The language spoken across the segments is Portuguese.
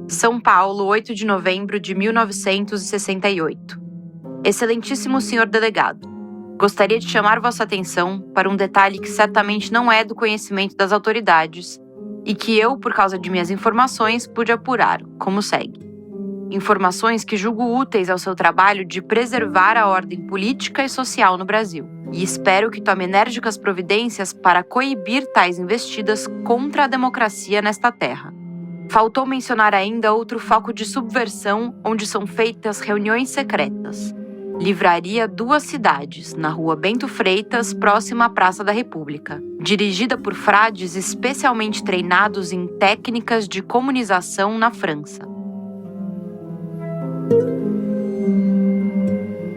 São Paulo, 8 de novembro de 1968. Excelentíssimo senhor delegado, gostaria de chamar vossa atenção para um detalhe que certamente não é do conhecimento das autoridades e que eu, por causa de minhas informações, pude apurar, como segue. Informações que julgo úteis ao seu trabalho de preservar a ordem política e social no Brasil. E espero que tome enérgicas providências para coibir tais investidas contra a democracia nesta terra. Faltou mencionar ainda outro foco de subversão onde são feitas reuniões secretas. Livraria Duas Cidades, na rua Bento Freitas, próxima à Praça da República. Dirigida por frades especialmente treinados em técnicas de comunização na França.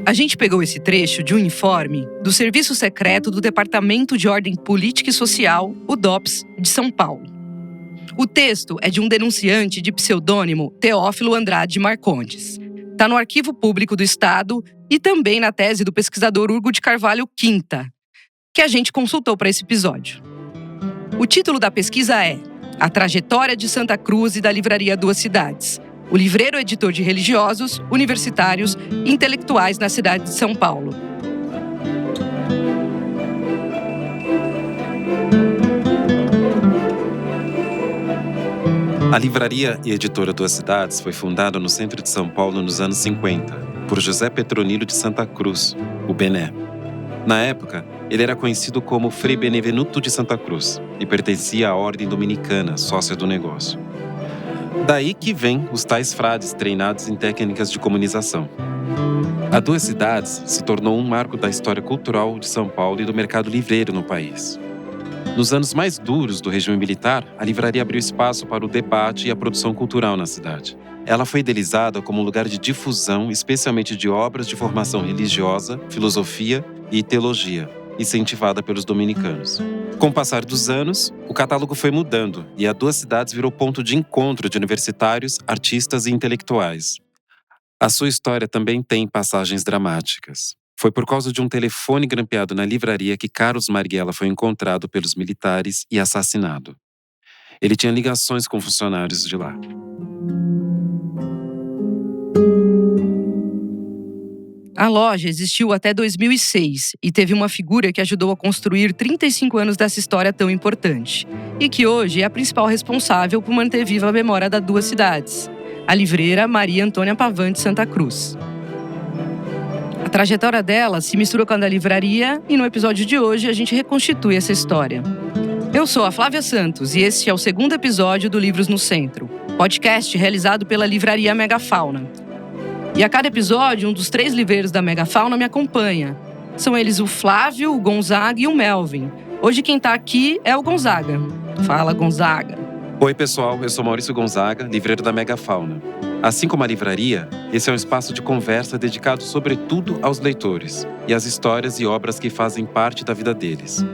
A gente pegou esse trecho de um informe do Serviço Secreto do Departamento de Ordem Política e Social, o DOPS, de São Paulo. O texto é de um denunciante de pseudônimo Teófilo Andrade Marcondes. Está no Arquivo Público do Estado e também na tese do pesquisador Hugo de Carvalho Quinta, que a gente consultou para esse episódio. O título da pesquisa é A Trajetória de Santa Cruz e da Livraria Duas Cidades. O livreiro editor de religiosos, universitários e intelectuais na cidade de São Paulo. A Livraria e Editora Duas Cidades foi fundada no centro de São Paulo nos anos 50, por José Petronilo de Santa Cruz, o Bené. Na época, ele era conhecido como Frei Benevenuto de Santa Cruz e pertencia à Ordem Dominicana, sócia do negócio. Daí que vem os tais frades treinados em técnicas de comunização. A Duas Cidades se tornou um marco da história cultural de São Paulo e do mercado livreiro no país. Nos anos mais duros do regime militar, a livraria abriu espaço para o debate e a produção cultural na cidade. Ela foi idealizada como um lugar de difusão, especialmente de obras de formação religiosa, filosofia e teologia, incentivada pelos dominicanos. Com o passar dos anos, o catálogo foi mudando e a Duas Cidades virou ponto de encontro de universitários, artistas e intelectuais. A sua história também tem passagens dramáticas. Foi por causa de um telefone grampeado na livraria que Carlos Marighella foi encontrado pelos militares e assassinado. Ele tinha ligações com funcionários de lá. A loja existiu até 2006 e teve uma figura que ajudou a construir 35 anos dessa história tão importante e que hoje é a principal responsável por manter viva a memória das Duas Cidades, a livreira Maria Antônia Pavan de Santa Cruz. A trajetória dela se mistura com a da livraria e no episódio de hoje a gente reconstitui essa história. Eu sou a Flávia Santos e este é o segundo episódio do Livros no Centro, podcast realizado pela livraria Megafauna. E a cada episódio, um dos 3 livreiros da Megafauna me acompanha. São eles o Flávio, o Gonzaga e o Melvin. Hoje quem tá aqui é o Gonzaga. Fala, Gonzaga. Oi, pessoal. Eu sou Maurício Gonzaga, livreiro da Megafauna. Assim como a livraria, esse é um espaço de conversa dedicado sobretudo aos leitores e às histórias e obras que fazem parte da vida deles.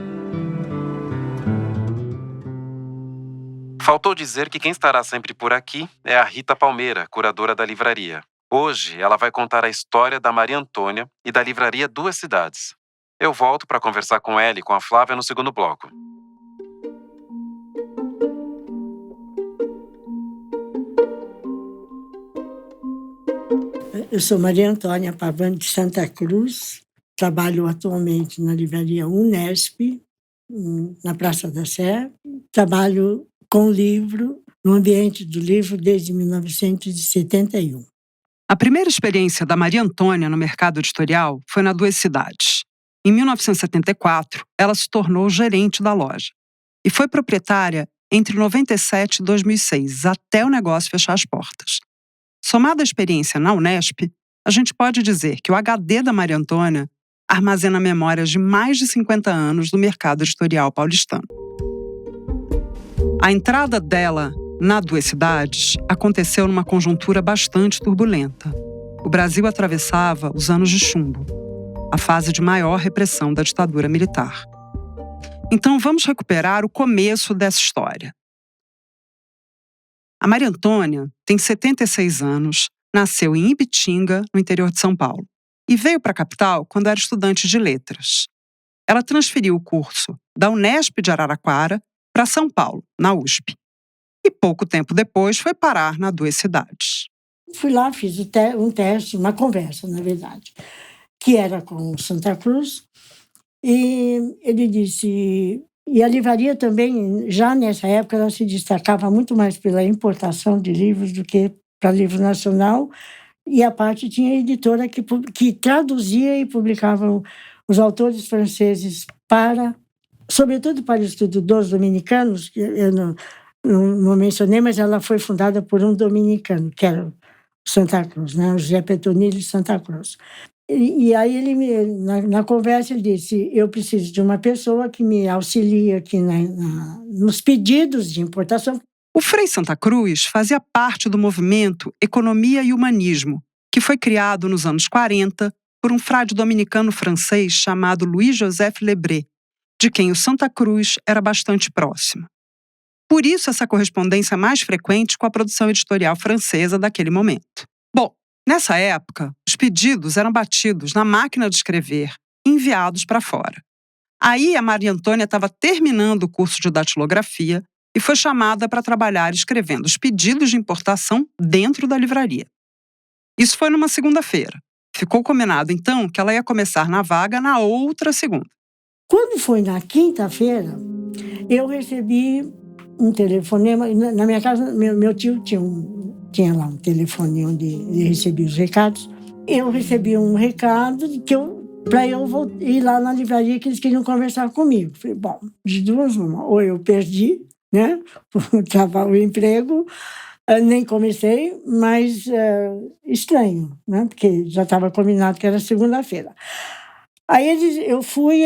Faltou dizer que quem estará sempre por aqui é a Rita Palmeira, curadora da livraria. Hoje, ela vai contar a história da Maria Antônia e da livraria Duas Cidades. Eu volto para conversar com ela e com a Flávia no segundo bloco. Eu sou Maria Antônia Pavan de Santa Cruz, trabalho atualmente na livraria Unesp, na Praça da Sé. Trabalho com livro, no ambiente do livro desde 1971. A primeira experiência da Maria Antônia no mercado editorial foi na Duas Cidades. Em 1974, ela se tornou gerente da loja e foi proprietária entre 97 e 2006, até o negócio fechar as portas. Somada à experiência na Unesp, a gente pode dizer que o HD da Maria Antônia armazena memórias de mais de 50 anos do mercado editorial paulistano. A entrada dela na Duas Cidades aconteceu numa conjuntura bastante turbulenta. O Brasil atravessava os anos de chumbo, a fase de maior repressão da ditadura militar. Então vamos recuperar o começo dessa história. A Maria Antônia tem 76 anos, nasceu em Ibitinga, no interior de São Paulo, e veio para a capital quando era estudante de letras. Ela transferiu o curso da Unesp de Araraquara para São Paulo, na USP. e pouco tempo depois foi parar na Duas Cidades. Fui lá, fiz um teste, uma conversa, na verdade, que era com o Santa Cruz, e ele disse... E a livraria também, já nessa época, ela se destacava muito mais pela importação de livros do que para livro nacional, e a parte tinha editora que traduzia e publicava os autores franceses sobretudo para o estudo dos dominicanos, que eu não mencionei, mas ela foi fundada por um dominicano, que era o Santa Cruz, né? O José Petronilho de Santa Cruz. E aí na conversa ele disse, eu preciso de uma pessoa que me auxilie aqui nos pedidos de importação. O Frei Santa Cruz fazia parte do movimento Economia e Humanismo, que foi criado nos anos 40 por um frade dominicano francês chamado Louis-Joseph Lebré, de quem o Santa Cruz era bastante próximo. Por isso essa correspondência mais frequente com a produção editorial francesa daquele momento. Bom, nessa época, os pedidos eram batidos na máquina de escrever e enviados para fora. Aí a Maria Antônia estava terminando o curso de datilografia e foi chamada para trabalhar escrevendo os pedidos de importação dentro da livraria. Isso foi numa segunda-feira. Ficou combinado, então, que ela ia começar na vaga na outra segunda. Quando foi na quinta-feira, eu recebi um telefonema. Na minha casa, meu tio tinha lá um telefone onde ele recebia os recados. Eu recebi um recado para eu ir lá na livraria que eles queriam conversar comigo. Falei, bom, de duas uma. Ou eu perdi, né, o emprego, nem comecei, mas estranho, né, porque já estava combinado que era segunda-feira. Aí eu fui,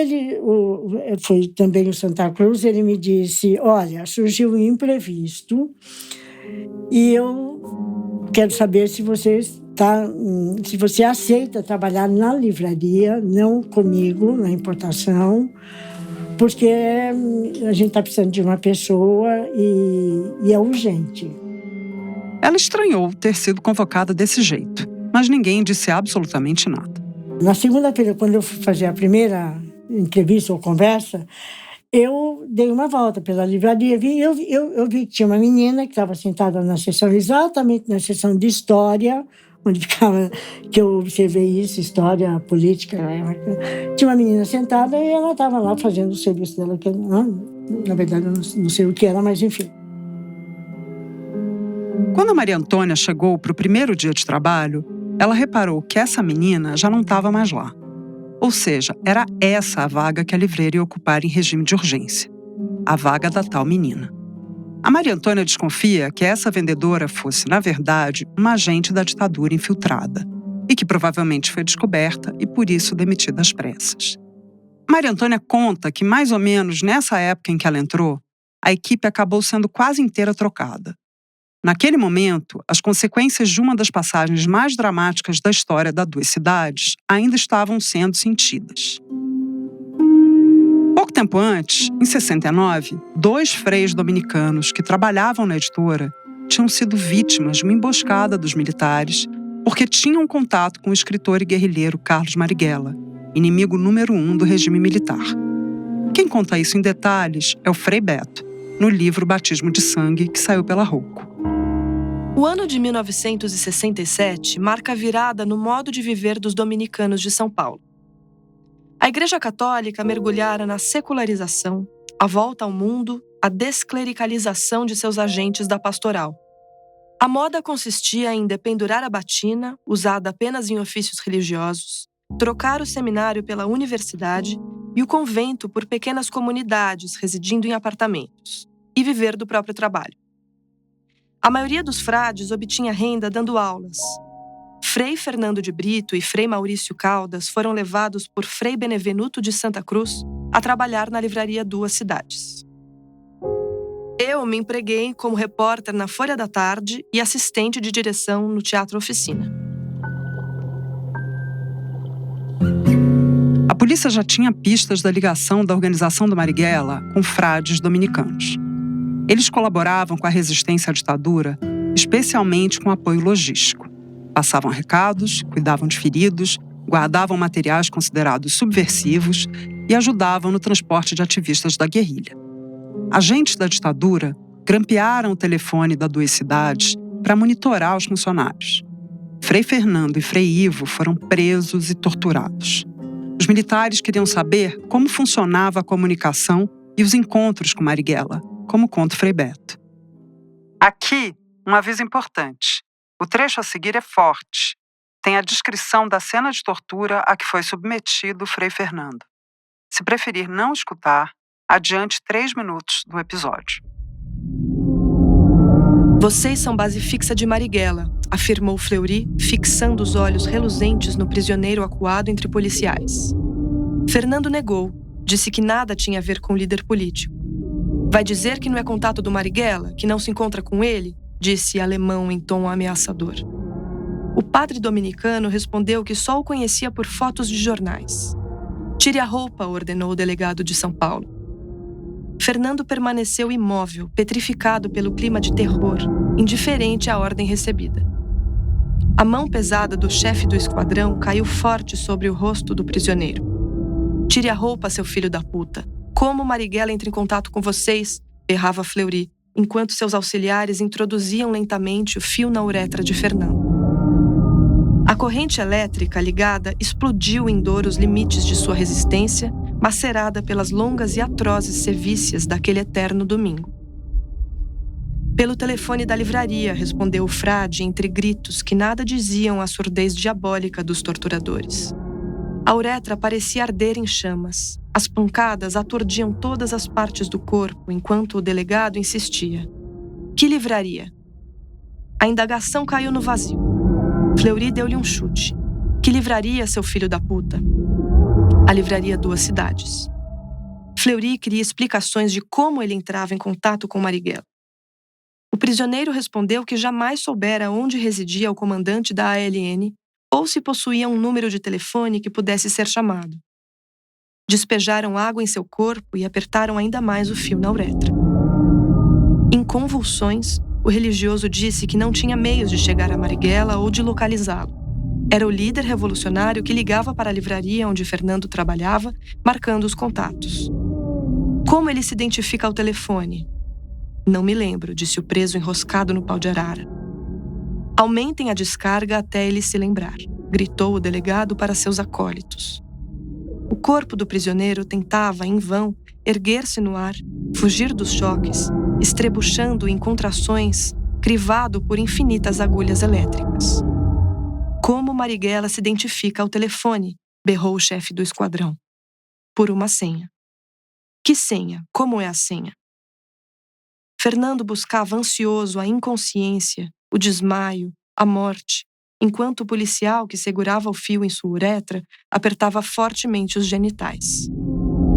foi também o Santa Cruz, ele me disse, olha, surgiu um imprevisto e eu quero saber se você aceita trabalhar na livraria, não comigo, na importação, porque a gente está precisando de uma pessoa e é urgente. Ela estranhou ter sido convocada desse jeito, mas ninguém disse absolutamente nada. Na segunda-feira, quando eu fui fazer a primeira entrevista ou conversa, eu dei uma volta pela livraria. Eu vi que tinha uma menina que estava sentada na seção, exatamente na seção de história, onde ficava, que eu observei isso, história, política. Tinha uma menina sentada e ela estava lá fazendo o serviço dela, que na verdade eu não sei o que era, mas enfim. Quando a Maria Antônia chegou para o primeiro dia de trabalho, ela reparou que essa menina já não estava mais lá. Ou seja, era essa a vaga que a livreira ia ocupar em regime de urgência. A vaga da tal menina. A Maria Antônia desconfia que essa vendedora fosse, na verdade, uma agente da ditadura infiltrada e que provavelmente foi descoberta e, por isso, demitida às pressas. Maria Antônia conta que, mais ou menos nessa época em que ela entrou, a equipe acabou sendo quase inteira trocada. Naquele momento, as consequências de uma das passagens mais dramáticas da história das Duas Cidades ainda estavam sendo sentidas. Pouco tempo antes, em 69, 2 freis dominicanos que trabalhavam na editora tinham sido vítimas de uma emboscada dos militares porque tinham contato com o escritor e guerrilheiro Carlos Marighella, inimigo número 1 do regime militar. Quem conta isso em detalhes é o Frei Beto, no livro Batismo de Sangue, que saiu pela Rocco. O ano de 1967 marca a virada no modo de viver dos dominicanos de São Paulo. A Igreja Católica mergulhara na secularização, a volta ao mundo, a desclericalização de seus agentes da pastoral. A moda consistia em dependurar a batina, usada apenas em ofícios religiosos, trocar o seminário pela universidade e o convento por pequenas comunidades residindo em apartamentos, e viver do próprio trabalho. A maioria dos frades obtinha renda dando aulas. Frei Fernando de Brito e Frei Maurício Caldas foram levados por Frei Benevenuto de Santa Cruz a trabalhar na livraria Duas Cidades. Eu me empreguei como repórter na Folha da Tarde e assistente de direção no Teatro Oficina. A polícia já tinha pistas da ligação da organização do Marighella com frades dominicanos. Eles colaboravam com a resistência à ditadura, especialmente com apoio logístico. Passavam recados, cuidavam de feridos, guardavam materiais considerados subversivos e ajudavam no transporte de ativistas da guerrilha. Agentes da ditadura grampearam o telefone das duas cidades para monitorar os funcionários. Frei Fernando e Frei Ivo foram presos e torturados. Os militares queriam saber como funcionava a comunicação e os encontros com Marighella, como conta o Frei Beto. Aqui, um aviso importante. O trecho a seguir é forte. Tem a descrição da cena de tortura a que foi submetido o Frei Fernando. Se preferir não escutar, adiante 3 minutos do episódio. Vocês são base fixa de Marighella, afirmou Fleury, fixando os olhos reluzentes no prisioneiro acuado entre policiais. Fernando negou, disse que nada tinha a ver com o líder político. Vai dizer que não é contato do Marighella, que não se encontra com ele? Disse alemão em tom ameaçador. O padre dominicano respondeu que só o conhecia por fotos de jornais. Tire a roupa, ordenou o delegado de São Paulo. Fernando permaneceu imóvel, petrificado pelo clima de terror, indiferente à ordem recebida. A mão pesada do chefe do esquadrão caiu forte sobre o rosto do prisioneiro. Tire a roupa, seu filho da puta. Como Marighella entra em contato com vocês? Berrava Fleury, enquanto seus auxiliares introduziam lentamente o fio na uretra de Fernando. A corrente elétrica ligada explodiu em dor os limites de sua resistência, macerada pelas longas e atrozes sevícias daquele eterno domingo. Pelo telefone da livraria, respondeu o frade entre gritos que nada diziam à surdez diabólica dos torturadores. A uretra parecia arder em chamas. As pancadas aturdiam todas as partes do corpo enquanto o delegado insistia. Que livraria? A indagação caiu no vazio. Fleury deu-lhe um chute. Que livraria, seu filho da puta? A livraria Duas Cidades. Fleury queria explicações de como ele entrava em contato com Marighella. O prisioneiro respondeu que jamais soubera onde residia o comandante da ALN ou se possuía um número de telefone que pudesse ser chamado. Despejaram água em seu corpo e apertaram ainda mais o fio na uretra. Em convulsões, o religioso disse que não tinha meios de chegar a Marighella ou de localizá-lo. Era o líder revolucionário que ligava para a livraria onde Fernando trabalhava, marcando os contatos. Como ele se identifica ao telefone? Não me lembro, disse o preso enroscado no pau de arara. Aumentem a descarga até ele se lembrar, gritou o delegado para seus acólitos. O corpo do prisioneiro tentava, em vão, erguer-se no ar, fugir dos choques, estrebuchando em contrações, crivado por infinitas agulhas elétricas. Como Marighella se identifica ao telefone? Berrou o chefe do esquadrão. Por uma senha. Que senha? Como é a senha? Fernando buscava ansioso a inconsciência, o desmaio, a morte, enquanto o policial que segurava o fio em sua uretra apertava fortemente os genitais.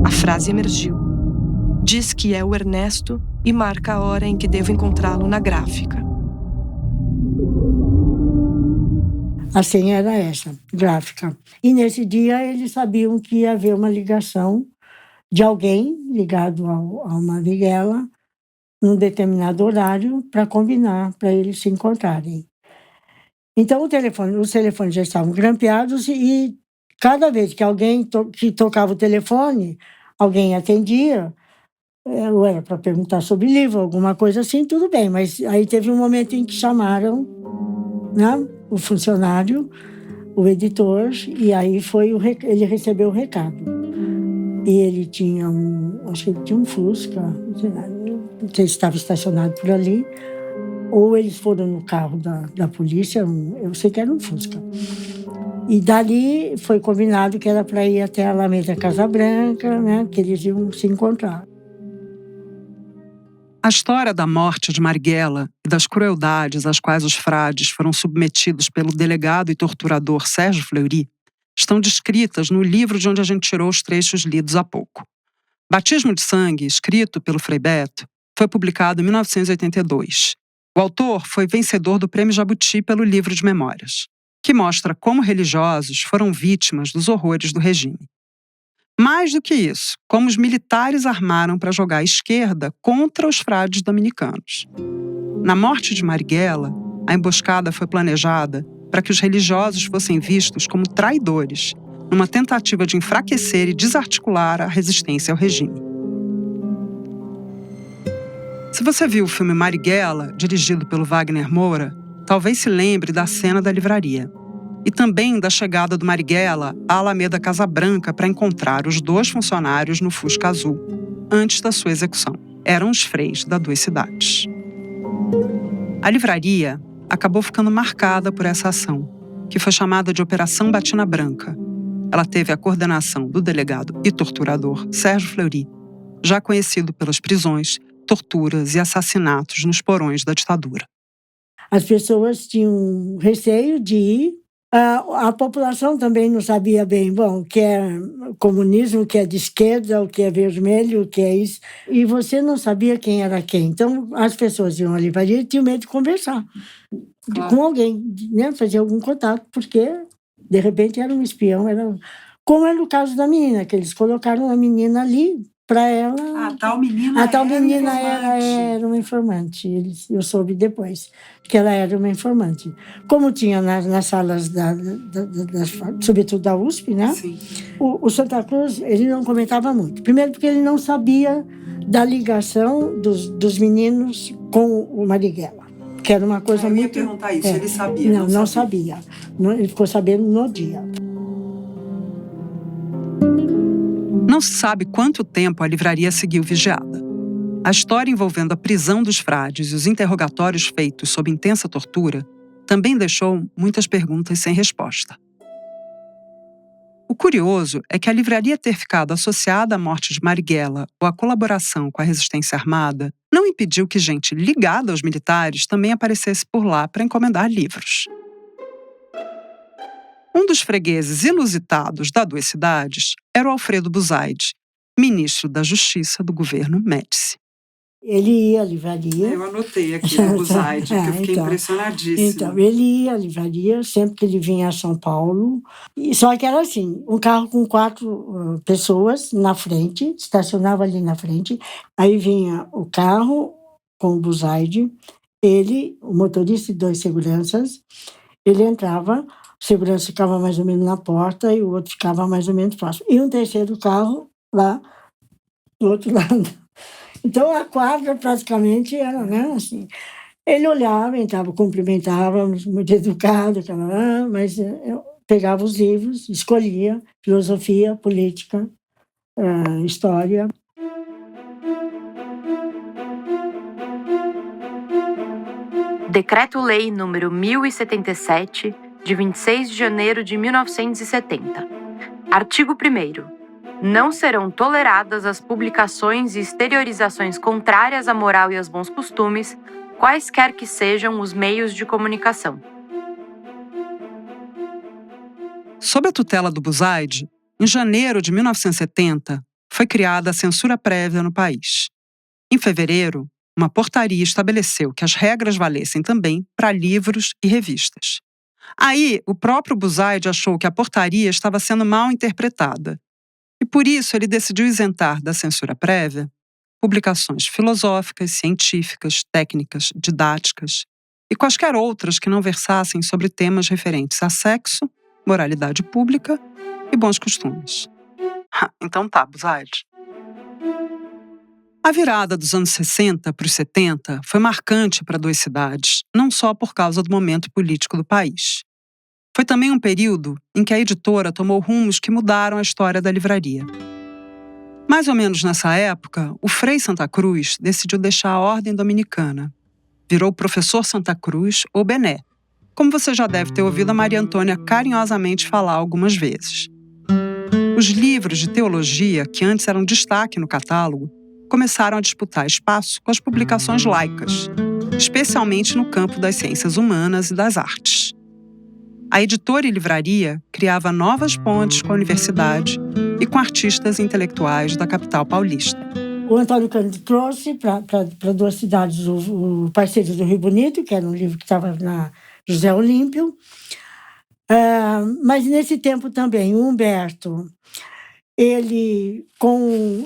A frase emergiu. Diz que é o Ernesto e marca a hora em que devo encontrá-lo na gráfica. A senha era essa, gráfica. E nesse dia eles sabiam que ia haver uma ligação de alguém ligado ao Marighella num determinado horário para combinar, para eles se encontrarem. Então os telefones já estavam grampeados e cada vez que alguém que tocava o telefone, alguém atendia, ou era para perguntar sobre livro, alguma coisa assim, tudo bem. Mas aí teve um momento em que chamaram, né, o funcionário, o editor, e aí ele recebeu o recado. E ele tinha acho que ele tinha um Fusca, não sei se estava estacionado por ali, ou eles foram no carro da polícia, eu sei que era um Fusca. E dali foi combinado que era para ir até a Alameda Casa Branca, né, que eles iam se encontrar. A história da morte de Marighella e das crueldades às quais os frades foram submetidos pelo delegado e torturador Sérgio Fleury estão descritas no livro de onde a gente tirou os trechos lidos há pouco. Batismo de Sangue, escrito pelo Frei Beto, foi publicado em 1982. O autor foi vencedor do Prêmio Jabuti pelo livro de memórias, que mostra como religiosos foram vítimas dos horrores do regime. Mais do que isso, como os militares armaram para jogar a esquerda contra os frades dominicanos. Na morte de Marighella, a emboscada foi planejada para que os religiosos fossem vistos como traidores, numa tentativa de enfraquecer e desarticular a resistência ao regime. Se você viu o filme Marighella, dirigido pelo Wagner Moura, talvez se lembre da cena da livraria. E também da chegada do Marighella à Alameda Casa Branca para encontrar os 2 funcionários no Fusca Azul, antes da sua execução. Eram os Freis da Duas Cidades. A livraria acabou ficando marcada por essa ação, que foi chamada de Operação Batina Branca. Ela teve a coordenação do delegado e torturador Sérgio Fleury, já conhecido pelas prisões, torturas e assassinatos nos porões da ditadura. As pessoas tinham receio de ir. A população também não sabia bem, o que é comunismo, o que é de esquerda, o que é vermelho, o que é isso. E você não sabia quem era quem. Então, as pessoas iam à livraria e tinham medo de conversar com alguém, né? Fazer algum contato, porque, de repente, era um espião. Como era o caso da menina, que eles colocaram a menina ali para ela... A tal menina era uma informante. Eu soube depois que ela era uma informante. Como tinha nas salas, sobretudo da USP, né? Sim. O Santa Cruz, ele não comentava muito. Primeiro porque ele não sabia da ligação dos meninos com o Marighella, que era uma coisa muito... Eu ia perguntar isso, ele sabia? Não sabia. Ele ficou sabendo no dia. Não se sabe quanto tempo a livraria seguiu vigiada. A história envolvendo a prisão dos frades e os interrogatórios feitos sob intensa tortura também deixou muitas perguntas sem resposta. O curioso é que a livraria ter ficado associada à morte de Marighella ou à colaboração com a resistência armada não impediu que gente ligada aos militares também aparecesse por lá para encomendar livros. Um dos fregueses inusitados da Duas Cidades era o Alfredo Buzaide, ministro da Justiça do governo Médici. Ele ia à livraria. Eu anotei aqui o Buzaide, porque eu fiquei impressionadíssima. Então, ele ia à livraria sempre que ele vinha a São Paulo. Só que era assim, um carro com 4 pessoas na frente, estacionava ali na frente. Aí vinha o carro com o Buzaide, ele, o motorista e 2 seguranças. Ele entrava, o segurança ficava mais ou menos na porta e o outro ficava mais ou menos próximo. E um terceiro carro lá do outro lado. Então, a quadra praticamente era, né, assim. Ele olhava, entrava, cumprimentava, muito educado, mas eu pegava os livros, escolhia filosofia, política, história. Decreto-Lei número 1077, de 26 de janeiro de 1970. Artigo 1º. Não serão toleradas as publicações e exteriorizações contrárias à moral e aos bons costumes, quaisquer que sejam os meios de comunicação. Sob a tutela do Buzaide, em janeiro de 1970, foi criada a censura prévia no país. Em fevereiro, uma portaria estabeleceu que as regras valessem também para livros e revistas. Aí, o próprio Buzaide achou que a portaria estava sendo mal interpretada. E por isso ele decidiu isentar da censura prévia publicações filosóficas, científicas, técnicas, didáticas e quaisquer outras que não versassem sobre temas referentes a sexo, moralidade pública e bons costumes. Então tá, Buzaide. A virada dos anos 60 para os 70 foi marcante para Duas Cidades, não só por causa do momento político do país. Foi também um período em que a editora tomou rumos que mudaram a história da livraria. Mais ou menos nessa época, o Frei Santa Cruz decidiu deixar a ordem dominicana. Virou professor Santa Cruz ou Bené, como você já deve ter ouvido a Maria Antônia carinhosamente falar algumas vezes. Os livros de teologia, que antes eram destaque no catálogo, começaram a disputar espaço com as publicações laicas, especialmente no campo das ciências humanas e das artes. A editora e livraria criava novas pontes com a universidade e com artistas intelectuais da capital paulista. O Antônio Cândido trouxe para Duas Cidades o Parceiros do Rio Bonito, que era um livro que estava na José Olímpio. Mas nesse tempo também, o Humberto, ele,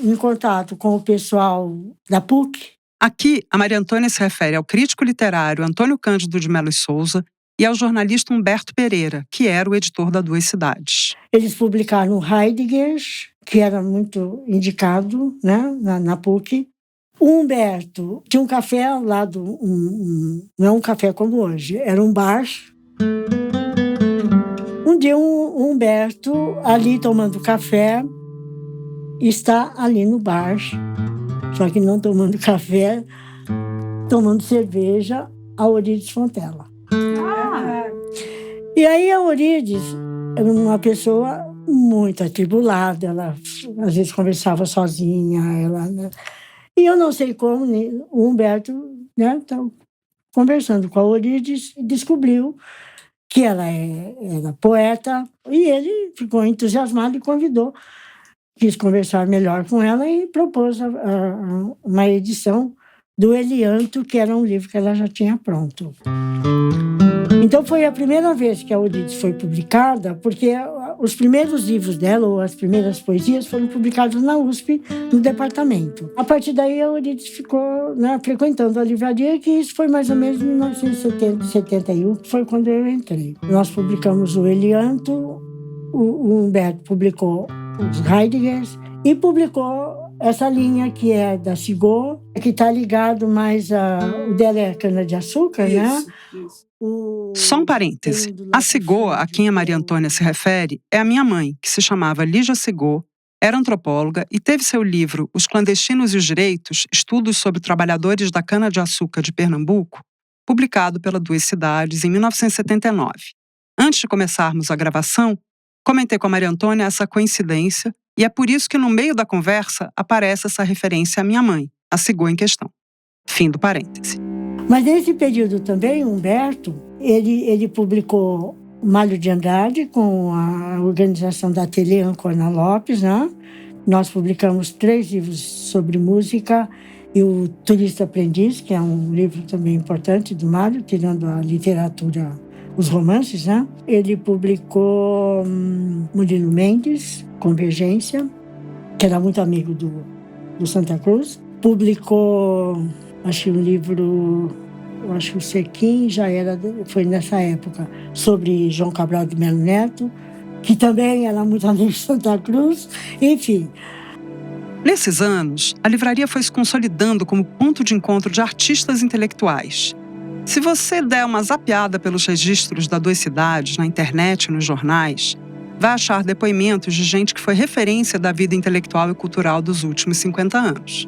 em contato com o pessoal da PUC... Aqui, a Maria Antônia se refere ao crítico literário Antônio Cândido de Melo e Souza e ao jornalista Humberto Pereira, que era o editor da Duas Cidades. Eles publicaram Heidegger, que era muito indicado, né, na PUC. O Humberto tinha um café ao lado, não é um café como hoje, era um bar. Um dia o Humberto, ali tomando café, está ali no bar, só que não tomando café, tomando cerveja, a Eurídice Fontella. E aí a Eurídice era uma pessoa muito atribulada, ela às vezes conversava sozinha, né? E eu não sei como, o Humberto, né, tá conversando com a Eurídice e descobriu que ela era poeta, e ele ficou entusiasmado e convidou, quis conversar melhor com ela e propôs uma edição do Elianto, que era um livro que ela já tinha pronto. Então foi a primeira vez que a Eurídice foi publicada, porque os primeiros livros dela, ou as primeiras poesias, foram publicados na USP, no departamento. A partir daí, a Eurídice ficou, né, frequentando a livraria, que isso foi mais ou menos em 1971, que foi quando eu entrei. Nós publicamos o Elianto, o Humberto publicou os Heideggers e publicou essa linha que é da Cigô, que está ligado mais o dela é cana-de-açúcar, né? Só um parêntese. A Cigô, a quem a Maria Antônia se refere, é a minha mãe, que se chamava Lígia Cigô, era antropóloga e teve seu livro Os Clandestinos e os Direitos, Estudos sobre Trabalhadores da Cana-de-Açúcar de Pernambuco, publicado pela Duas Cidades em 1979. Antes de começarmos a gravação, comentei com a Maria Antônia essa coincidência e é por isso que no meio da conversa aparece essa referência à minha mãe, a Cigô em questão. Fim do parêntese. Mas nesse período também, o Humberto, ele publicou Mário de Andrade com a organização da Ateliê Ancona Lopes, né? Nós publicamos 3 livros sobre música e o Turista Aprendiz, que é um livro também importante do Mário, tirando a literatura, os romances, né? Ele publicou Murilo Mendes, Convergência, que era muito amigo do Santa Cruz. Publicou, acho que um livro, acho que o Sequim foi nessa época, sobre João Cabral de Melo Neto, que também era muito amigo de Santa Cruz, enfim. Nesses anos, a livraria foi se consolidando como ponto de encontro de artistas intelectuais. Se você der uma zapeada pelos registros da Duas Cidades, na internet e nos jornais, vai achar depoimentos de gente que foi referência da vida intelectual e cultural dos últimos 50 anos.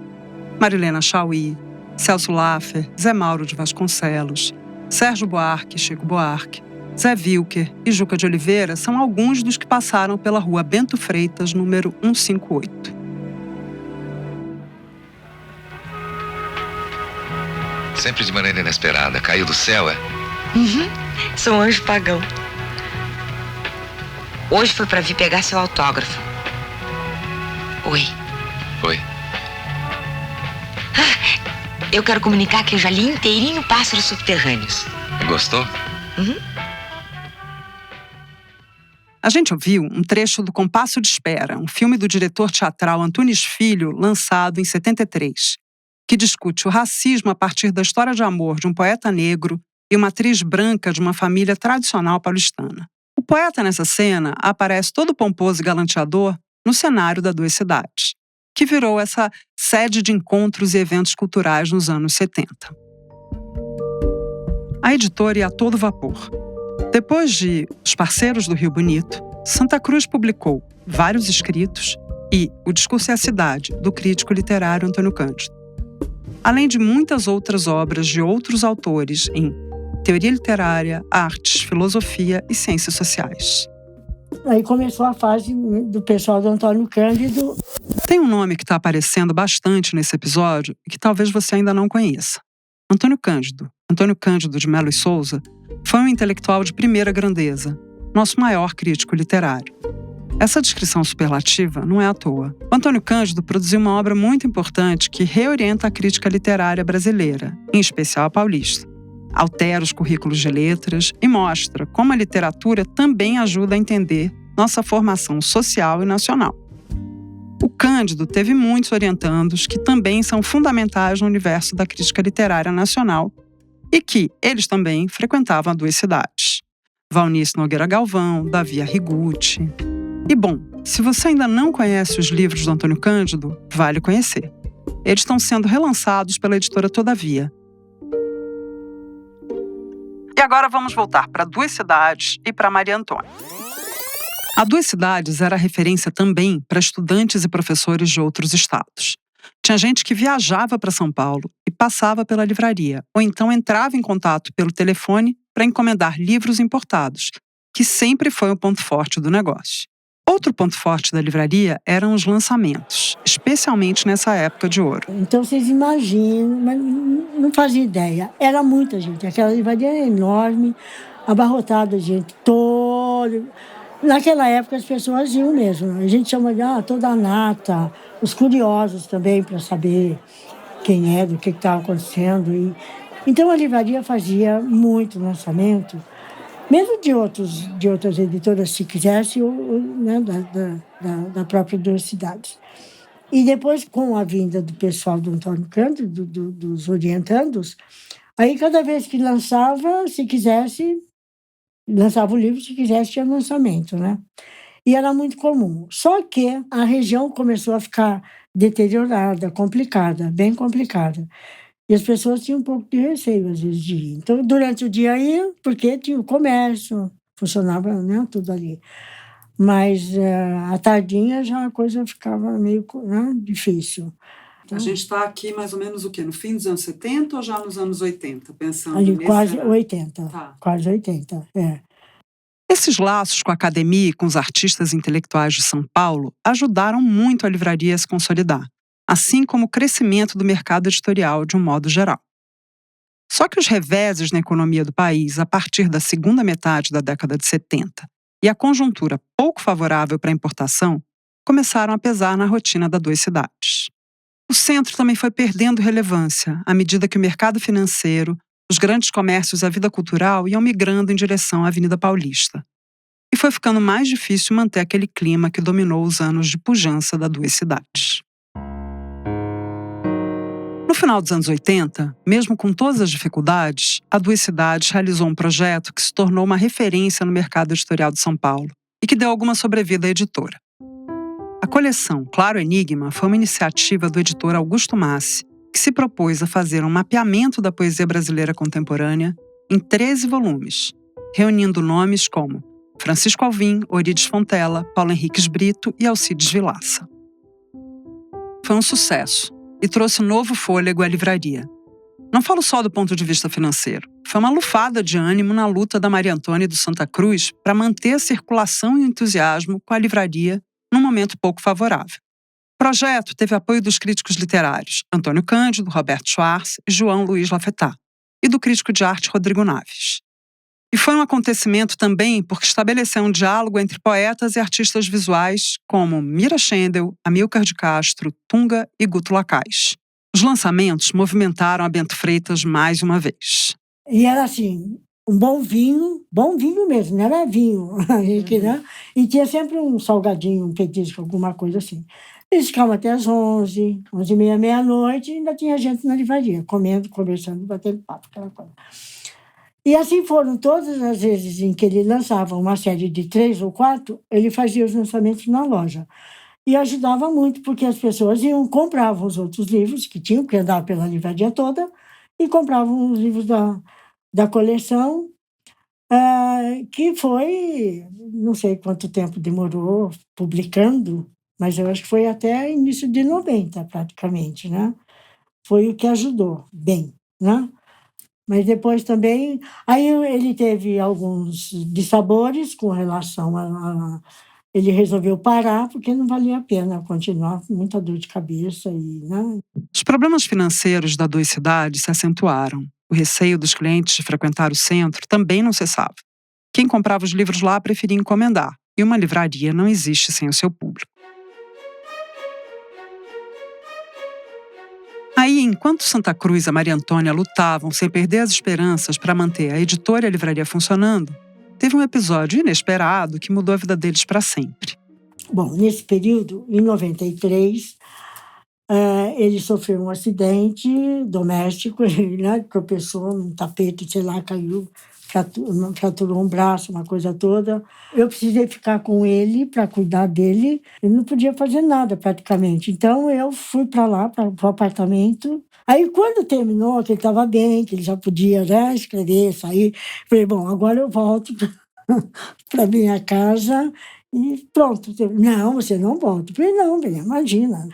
Marilena Chauí, Celso Laffer, Zé Mauro de Vasconcelos, Sérgio Buarque, Chico Buarque, Zé Wilker e Juca de Oliveira são alguns dos que passaram pela rua Bento Freitas, número 158. Sempre de maneira inesperada. Caiu do céu, é? Sou um anjo pagão. Hoje foi pra vir pegar seu autógrafo. Oi. Oi. Eu quero comunicar que eu já li inteirinho Pássaros Subterrâneos. Gostou? A gente ouviu um trecho do Compasso de Espera, um filme do diretor teatral Antunes Filho, lançado em 73, que discute o racismo a partir da história de amor de um poeta negro e uma atriz branca de uma família tradicional paulistana. O poeta, nessa cena, aparece todo pomposo e galanteador no cenário da Duas Cidades, que virou essa sede de encontros e eventos culturais nos anos 70. A editora ia a todo vapor. Depois de Os Parceiros do Rio Bonito, Santa Cruz publicou vários escritos e O Discurso e a Cidade, do crítico literário Antônio Cândido, além de muitas outras obras de outros autores em teoria literária, artes, filosofia e ciências sociais. Aí começou a fase do pessoal do Antônio Cândido. Tem um nome que está aparecendo bastante nesse episódio e que talvez você ainda não conheça. Antônio Cândido de Melo e Souza, foi um intelectual de primeira grandeza, nosso maior crítico literário. Essa descrição superlativa não é à toa. O Antônio Cândido produziu uma obra muito importante que reorienta a crítica literária brasileira, em especial a paulista. Altera os currículos de letras e mostra como a literatura também ajuda a entender nossa formação social e nacional. O Cândido teve muitos orientandos que também são fundamentais no universo da crítica literária nacional e que eles também frequentavam as Duas Cidades. Valnice Nogueira Galvão, Davi Arrigucci. E bom, se você ainda não conhece os livros do Antônio Cândido, vale conhecer. Eles estão sendo relançados pela editora Todavia. E agora vamos voltar para Duas Cidades e para Maria Antônia. A Duas Cidades era referência também para estudantes e professores de outros estados. Tinha gente que viajava para São Paulo e passava pela livraria, ou então entrava em contato pelo telefone para encomendar livros importados, que sempre foi um ponto forte do negócio. Outro ponto forte da livraria eram os lançamentos, especialmente nessa época de ouro. Então vocês imaginam, mas não fazia ideia. Era muita gente, aquela livraria era enorme, abarrotada de gente toda. Naquela época as pessoas iam mesmo. A gente chama de toda a nata, os curiosos também para saber quem era, o que estava acontecendo. Então a livraria fazia muito lançamento, mesmo de outras editoras, se quisesse, né, da própria Duas Cidades. E depois, com a vinda do pessoal do Antônio Cândido, dos orientandos, aí cada vez que lançava, se quisesse, lançava o livro, se quisesse, tinha lançamento, né? E era muito comum. Só que a região começou a ficar deteriorada, complicada, bem complicada. E as pessoas tinham um pouco de receio, às vezes, de ir. Então, durante o dia ia, porque tinha o comércio, funcionava, né, tudo ali. Mas à tardinha já a coisa ficava meio, né, difícil. Então, a gente está aqui mais ou menos o quê? No fim dos anos 70 ou já nos anos 80? Pensando ali, nesse quase cenário? 80. Tá. Quase 80, é. Esses laços com a academia e com os artistas intelectuais de São Paulo ajudaram muito a livraria a se consolidar, assim como o crescimento do mercado editorial de um modo geral. Só que os reveses na economia do país a partir da segunda metade da década de 70 e a conjuntura pouco favorável para a importação começaram a pesar na rotina da Duas Cidades. O centro também foi perdendo relevância à medida que o mercado financeiro, os grandes comércios e a vida cultural iam migrando em direção à Avenida Paulista. E foi ficando mais difícil manter aquele clima que dominou os anos de pujança da Duas Cidades. No final dos anos 80, mesmo com todas as dificuldades, a Duas Cidades realizou um projeto que se tornou uma referência no mercado editorial de São Paulo e que deu alguma sobrevida à editora. A coleção Claro Enigma foi uma iniciativa do editor Augusto Massi, que se propôs a fazer um mapeamento da poesia brasileira contemporânea em 13 volumes, reunindo nomes como Francisco Alvim, Eurídice Fontella, Paulo Henriques Brito e Alcides Vilaça. Foi um sucesso e trouxe novo fôlego à livraria. Não falo só do ponto de vista financeiro. Foi uma lufada de ânimo na luta da Maria Antônia e do Santa Cruz para manter a circulação e o entusiasmo com a livraria num momento pouco favorável. O projeto teve apoio dos críticos literários Antônio Cândido, Roberto Schwartz e João Luiz Lafetá, e do crítico de arte Rodrigo Naves. E foi um acontecimento também porque estabeleceu um diálogo entre poetas e artistas visuais como Mira Schendel, Amilcar de Castro, Tunga e Guto Lacais. Os lançamentos movimentaram a Bento Freitas mais uma vez. E era assim, um bom vinho mesmo, não era vinho. Né? E tinha sempre um salgadinho, um petisco, alguma coisa assim. Eles ficavam até às 11, 11h30, meia-noite, e ainda tinha gente na livraria, comendo, conversando, batendo papo, aquela coisa. E assim foram todas as vezes em que ele lançava uma série de 3 ou 4, ele fazia os lançamentos na loja. E ajudava muito, porque as pessoas compravam os outros livros que tinham, que andavam pela livraria toda, e compravam os livros da coleção, que foi, não sei quanto tempo demorou publicando, mas eu acho que foi até início de 90, praticamente, né? Foi o que ajudou bem, né? Mas depois também... Aí ele teve alguns dissabores com relação a... Ele resolveu parar porque não valia a pena continuar com muita dor de cabeça. Né? Os problemas financeiros da Duas Cidades se acentuaram. O receio dos clientes de frequentar o centro também não cessava. Quem comprava os livros lá preferia encomendar, e uma livraria não existe sem o seu público. Aí, enquanto Santa Cruz e a Maria Antônia lutavam sem perder as esperanças para manter a editora e a livraria funcionando, teve um episódio inesperado que mudou a vida deles para sempre. Bom, nesse período, em 93, ele sofreu um acidente doméstico, ele, né, tropeçou num tapete, sei lá, caiu, fraturou um braço, uma coisa toda. Eu precisei ficar com ele para cuidar dele. Ele não podia fazer nada praticamente. Então eu fui para lá, para o apartamento. Aí quando terminou, que ele estava bem, que ele já podia, né, escrever, sair, falei, bom, agora eu volto para minha casa e pronto. Não, você não volta. Eu falei, não, bem, imagina.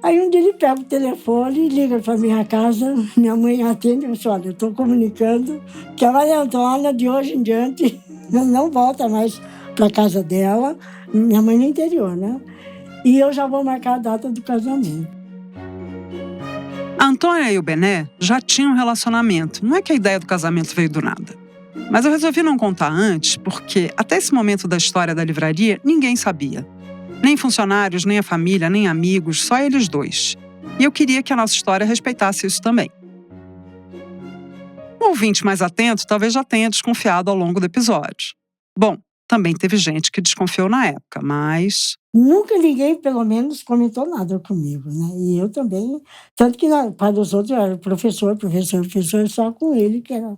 Aí um dia ele pega o telefone e liga para minha casa, minha mãe atende e disse, olha, eu estou comunicando que a Maria Antônia, de hoje em diante, não volta mais para a casa dela, minha mãe no interior, né? E eu já vou marcar a data do casamento. A Antônia e o Bené já tinham um relacionamento, não é que a ideia do casamento veio do nada. Mas eu resolvi não contar antes, porque até esse momento da história da livraria, ninguém sabia. Nem funcionários, nem a família, nem amigos, só eles dois. E eu queria que a nossa história respeitasse isso também. Um ouvinte mais atento talvez já tenha desconfiado ao longo do episódio. Bom, também teve gente que desconfiou na época, mas... Nunca ninguém, pelo menos, comentou nada comigo, né? E eu também... Tanto que para os outros eu era professor, só com ele que era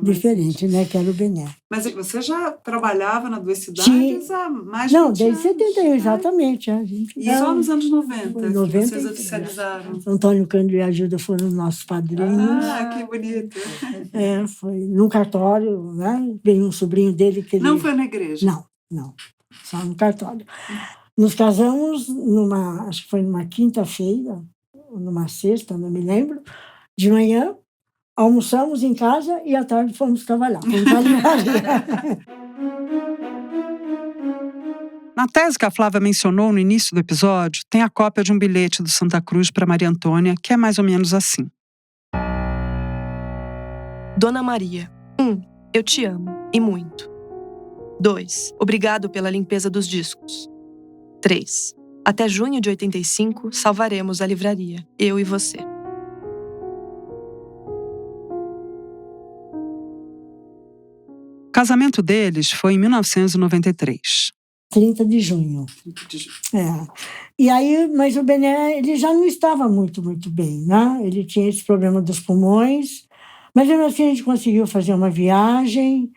diferente, né? Que era o Bené. Mas você já trabalhava na Duas Cidades há mais de 20 anos? Não, desde 71, exatamente. E só nos anos 90 que 90, vocês oficializaram? Antônio Cândido e Ajuda foram nossos padrinhos. Ah, que bonito. Foi num cartório, né? Veio um sobrinho dele que ele... Não foi na igreja? Não. Só no cartório. Nos casamos acho que foi numa quinta-feira, ou numa sexta, não me lembro. De manhã, almoçamos em casa e à tarde fomos trabalhar. Na tese que a Flávia mencionou no início do episódio, tem a cópia de um bilhete do Santa Cruz para Maria Antônia, que é mais ou menos assim. Dona Maria, 1. Eu te amo, e muito. 2. Obrigado pela limpeza dos discos. 3. Até junho de 85, salvaremos a livraria, eu e você. O casamento deles foi em 1993. 30 de junho. E aí, mas o Bené, ele já não estava muito bem, né? Ele tinha esse problema dos pulmões, mas mesmo assim a gente conseguiu fazer uma viagem.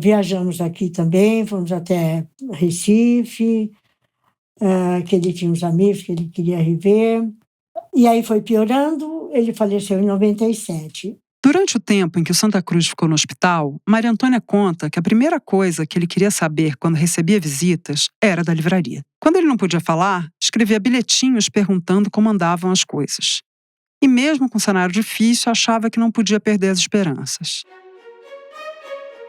Viajamos aqui também, fomos até Recife, que ele tinha uns amigos que ele queria rever. E aí foi piorando, ele faleceu em 97. Durante o tempo em que o Santa Cruz ficou no hospital, Maria Antônia conta que a primeira coisa que ele queria saber quando recebia visitas era da livraria. Quando ele não podia falar, escrevia bilhetinhos perguntando como andavam as coisas. E mesmo com um cenário difícil, achava que não podia perder as esperanças.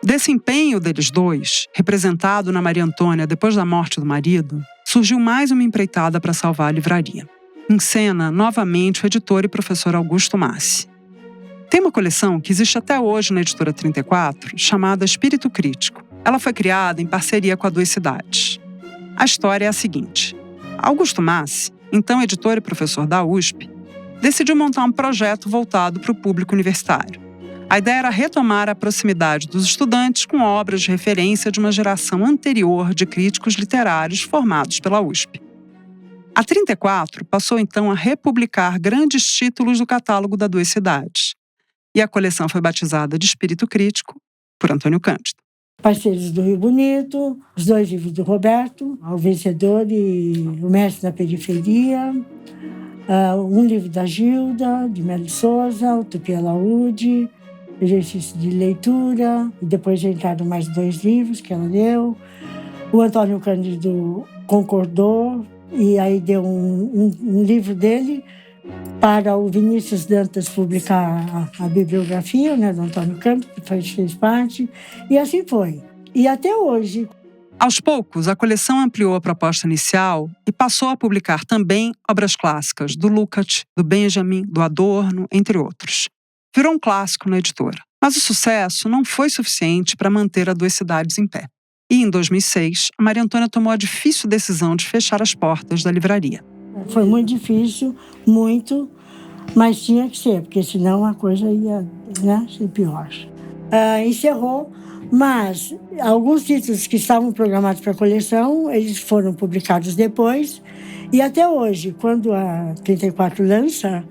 Desse empenho deles dois, representado na Maria Antônia depois da morte do marido, surgiu mais uma empreitada para salvar a livraria. Em cena, novamente, o editor e professor Augusto Massi. Tem uma coleção que existe até hoje na Editora 34, chamada Espírito Crítico. Ela foi criada em parceria com a Duas Cidades. A história é a seguinte. Augusto Massi, então editor e professor da USP, decidiu montar um projeto voltado para o público universitário. A ideia era retomar a proximidade dos estudantes com obras de referência de uma geração anterior de críticos literários formados pela USP. A 34 passou então a republicar grandes títulos do catálogo da Duas Cidades. E a coleção foi batizada de Espírito Crítico por Antônio Cândido. Parceiros do Rio Bonito, os 2 livros do Roberto, O Vencedor e O Mestre na Periferia, um livro da Gilda, de Melo Souza, Utopia Laúde, Exercício de Leitura, e depois entraram mais 2 livros que ela deu. O Antônio Cândido concordou, e aí deu um livro dele para o Vinícius Dantas publicar a bibliografia, né, do Antônio Cândido, que fez parte, e assim foi. E até hoje. Aos poucos, a coleção ampliou a proposta inicial e passou a publicar também obras clássicas do Lukács, do Benjamin, do Adorno, entre outros. Virou um clássico na editora. Mas o sucesso não foi suficiente para manter a Duas Cidades em pé. E, em 2006, a Maria Antônia tomou a difícil decisão de fechar as portas da livraria. Foi muito difícil, muito, mas tinha que ser, porque senão a coisa ia, né, ser pior. Encerrou, mas alguns títulos que estavam programados para a coleção, eles foram publicados depois, E até hoje, quando a 34 lança,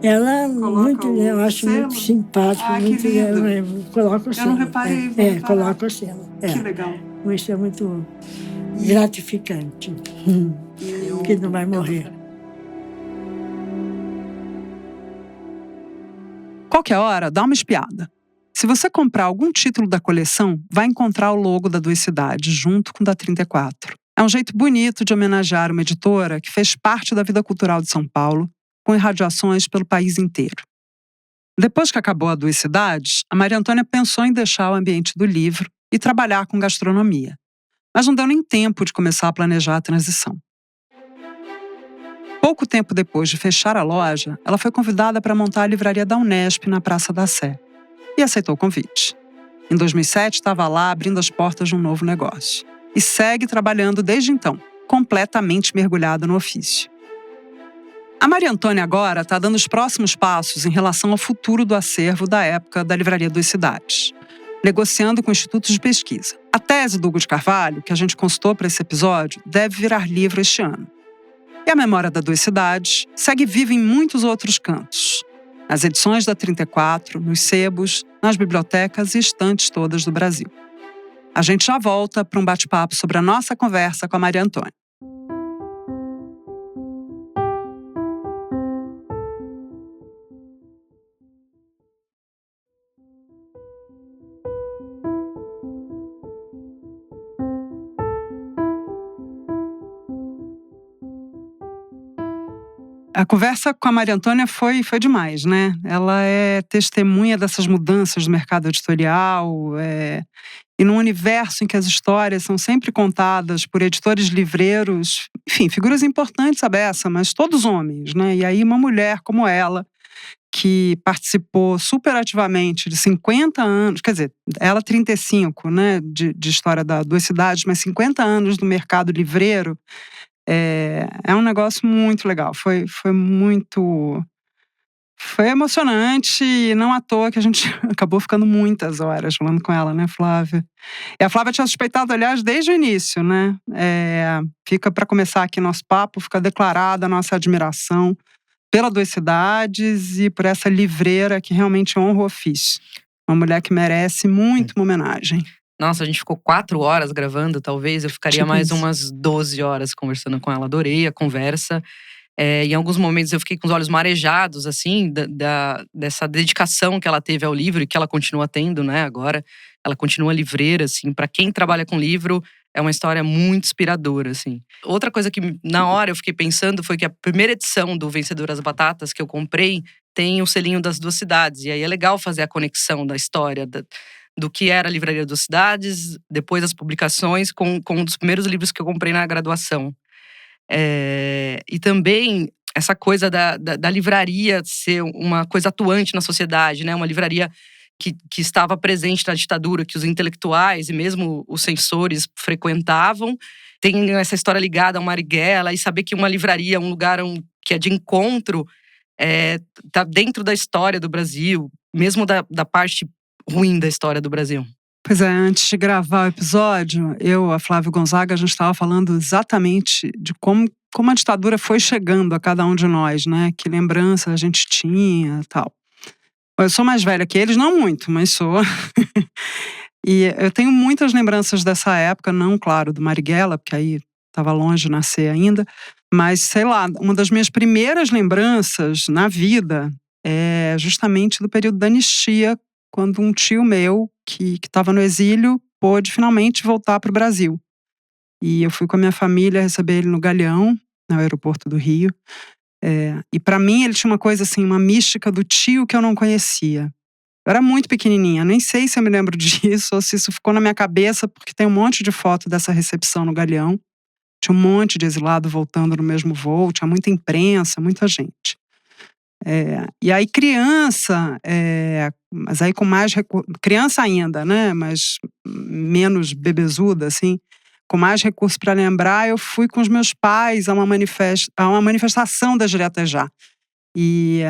ela eu acho muito simpático, muito coloca o selo. Eu não reparei. Coloca o selo. Que legal. Isso é muito gratificante. Que não vai morrer. Qualquer hora, dá uma espiada. Se você comprar algum título da coleção, vai encontrar o logo da Duas Cidades, junto com o da 34. É um jeito bonito de homenagear uma editora que fez parte da vida cultural de São Paulo, com irradiações pelo país inteiro. Depois que acabou a Duas Cidades, a Maria Antônia pensou em deixar o ambiente do livro e trabalhar com gastronomia. Mas não deu nem tempo de começar a planejar a transição. Pouco tempo depois de fechar a loja, ela foi convidada para montar a livraria da Unesp na Praça da Sé. E aceitou o convite. Em 2007, estava lá abrindo as portas de um novo negócio. E segue trabalhando desde então, completamente mergulhada no ofício. A Maria Antônia agora está dando os próximos passos em relação ao futuro do acervo da época da Livraria Duas Cidades, negociando com institutos de pesquisa. A tese do Hugo de Carvalho, que a gente consultou para esse episódio, deve virar livro este ano. E a memória da Duas Cidades segue viva em muitos outros cantos. Nas edições da 34, nos sebos, nas bibliotecas e estantes todas do Brasil. A gente já volta para um bate-papo sobre a nossa conversa com a Maria Antônia. A conversa com a Maria Antônia foi demais, né? Ela é testemunha dessas mudanças do mercado editorial, e num universo em que as histórias são sempre contadas por editores livreiros, enfim, figuras importantes a beça, mas todos homens, né? E aí uma mulher como ela, que participou super ativamente de 50 anos, quer dizer, ela 35, né, de história da Duas Cidades, mas 50 anos do mercado livreiro, é um negócio muito legal. Foi emocionante e não à toa que a gente acabou ficando muitas horas falando com ela, né, Flávia? E a Flávia tinha suspeitado, aliás, desde o início, né? Fica para começar aqui nosso papo, fica declarada a nossa admiração pela Duas Cidades e por essa livreira que realmente honra o ofício. Uma mulher que merece muito uma homenagem. Nossa, a gente ficou 4 horas gravando, talvez. Eu ficaria mais umas 12 horas conversando com ela. Adorei a conversa. Em alguns momentos eu fiquei com os olhos marejados, assim, dessa dedicação que ela teve ao livro e que ela continua tendo, né, agora. Ela continua livreira, assim. Para quem trabalha com livro, é uma história muito inspiradora, assim. Outra coisa que na hora eu fiquei pensando foi que a primeira edição do Vencedor das Batatas que eu comprei tem o selinho das Duas Cidades. E aí é legal fazer a conexão da história do que era a Livraria Duas Cidades, depois das publicações, com um dos primeiros livros que eu comprei na graduação. E também essa coisa da livraria ser uma coisa atuante na sociedade, né? Uma livraria que estava presente na ditadura, que os intelectuais e mesmo os censores frequentavam. Tem essa história ligada a Marighella, e saber que uma livraria, um lugar que é de encontro, tá dentro da história do Brasil, mesmo da parte ruim da história do Brasil. Pois é, antes de gravar o episódio, eu, a Flávia Gonzaga, a gente estava falando exatamente de como a ditadura foi chegando a cada um de nós, né? Que lembrança a gente tinha e tal. Eu sou mais velha que eles, não muito, mas sou. E eu tenho muitas lembranças dessa época, não, claro, do Marighella, porque aí estava longe de nascer ainda. Mas, sei lá, uma das minhas primeiras lembranças na vida é justamente do período da anistia, quando um tio meu, que estava no exílio, pôde finalmente voltar para o Brasil. E eu fui com a minha família receber ele no Galeão, no aeroporto do Rio. E para mim ele tinha uma coisa assim, uma mística do tio que eu não conhecia. Eu era muito pequenininha, nem sei se eu me lembro disso ou se isso ficou na minha cabeça, porque tem um monte de foto dessa recepção no Galeão. Tinha um monte de exilado voltando no mesmo voo, tinha muita imprensa, muita gente. E aí criança, mas aí com mais criança ainda, né? Mas menos bebezuda, assim, com mais recursos para lembrar, eu fui com os meus pais a uma manifestação das Diretas Já. E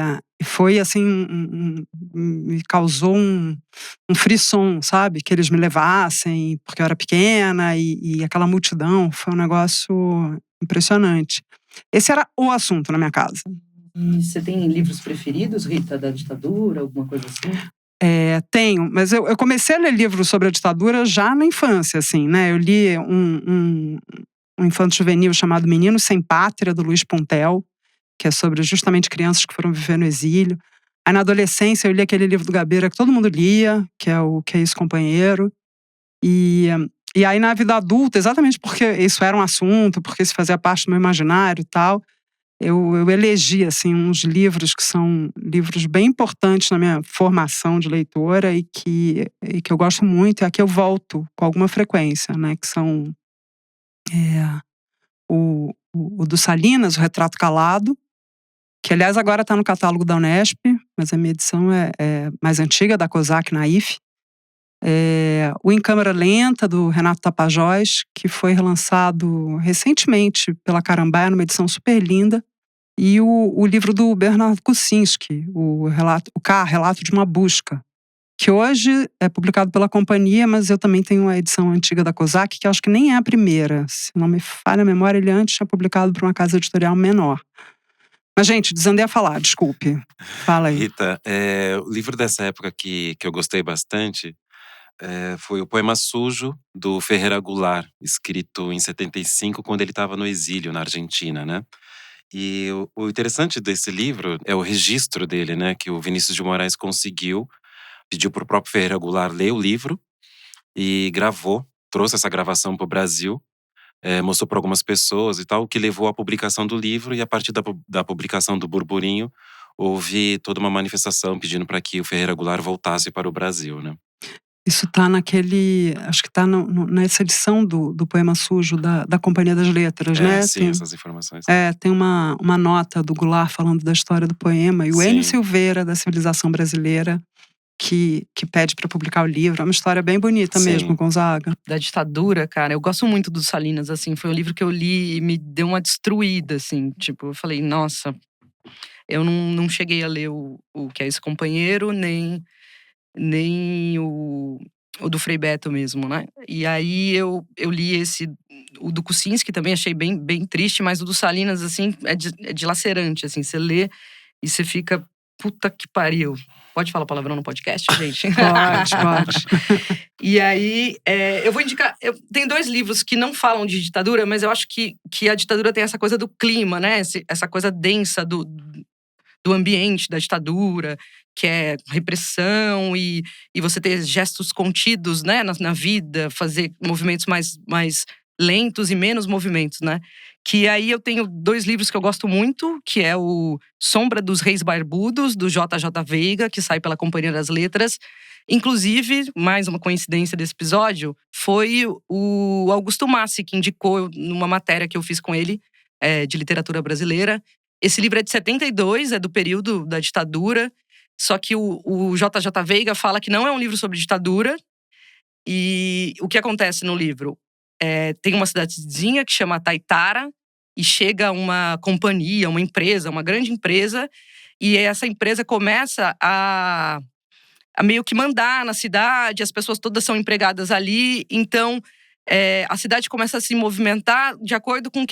foi assim, me causou um frisson, sabe? Que eles me levassem, porque eu era pequena, e aquela multidão, foi um negócio impressionante. Esse era o assunto na minha casa. E você tem livros preferidos, Rita, da ditadura, alguma coisa assim? Tenho, mas eu comecei a ler livros sobre a ditadura já na infância, assim, né? Eu li um infanto juvenil chamado Menino Sem Pátria, do Luiz Puntel, que é sobre justamente crianças que foram viver no exílio. Aí na adolescência eu li aquele livro do Gabeira que todo mundo lia, que é o Que é Isso, Companheiro. E aí na vida adulta, exatamente porque isso era um assunto, porque isso fazia parte do meu imaginário e tal, eu elegi assim, uns livros que são livros bem importantes na minha formação de leitora e que eu gosto muito, e a que eu volto com alguma frequência, né? Que são o do Salinas, O Retrato Calado, que aliás agora está no catálogo da Unesp, mas a minha edição é mais antiga, da Cosac Naif. O Em Câmera Lenta, do Renato Tapajós, que foi relançado recentemente pela Carambaia, numa edição super linda. E o livro do Bernard Kucinski, o Relato de uma Busca, que hoje é publicado pela companhia, mas eu também tenho a edição antiga da Cosac, que acho que nem é a primeira. Se não me falha a memória, ele antes tinha publicado por uma casa editorial menor. Mas, gente, desandei a falar, desculpe. Fala aí. Rita, o livro dessa época que eu gostei bastante foi o Poema Sujo, do Ferreira Goulart, escrito em 75, quando ele estava no exílio na Argentina, né? E o interessante desse livro é o registro dele, né? Que o Vinícius de Moraes conseguiu, pediu para o próprio Ferreira Goulart ler o livro e gravou, trouxe essa gravação para o Brasil, mostrou para algumas pessoas e tal, o que levou à publicação do livro. E a partir da publicação do Burburinho, houve toda uma manifestação pedindo para que o Ferreira Goulart voltasse para o Brasil, né? Isso tá acho que tá nessa edição do Poema Sujo da Companhia das Letras, né? Sim, essas informações. Tem uma nota do Goulart falando da história do poema. E o Enio Silveira, da Civilização Brasileira, que pede para publicar o livro. É uma história bem bonita mesmo, Gonzaga. Da ditadura, cara, eu gosto muito do Salinas, assim. Foi um livro que eu li e me deu uma destruída, assim. Tipo, eu falei, nossa, eu não cheguei a ler o Que é Esse Companheiro, nem o do Frei Beto mesmo, né? E aí eu li o do Kucinski, também achei bem triste, mas o do Salinas, assim, é dilacerante, assim. Você lê e você fica, puta que pariu. Pode falar palavrão no podcast, gente? Pode. E aí, eu vou indicar… Tem 2 livros que não falam de ditadura, mas eu acho que a ditadura tem essa coisa do clima, né? Essa coisa densa do ambiente da ditadura, que é repressão e você ter gestos contidos, né, na vida, fazer movimentos mais lentos e menos movimentos, né? Que aí eu tenho 2 livros que eu gosto muito, que é o Sombra dos Reis Barbudos, do J.J. Veiga, que sai pela Companhia das Letras. Inclusive, mais uma coincidência desse episódio, foi o Augusto Massi que indicou numa matéria que eu fiz com ele, de literatura brasileira. Esse livro é de 72, é do período da ditadura. Só que o J.J. Veiga fala que não é um livro sobre ditadura. E o que acontece no livro? Tem uma cidadezinha que chama Taitara e chega uma companhia, uma empresa, uma grande empresa. E essa empresa começa a meio que mandar na cidade, as pessoas todas são empregadas ali. Então, a cidade começa a se movimentar de acordo com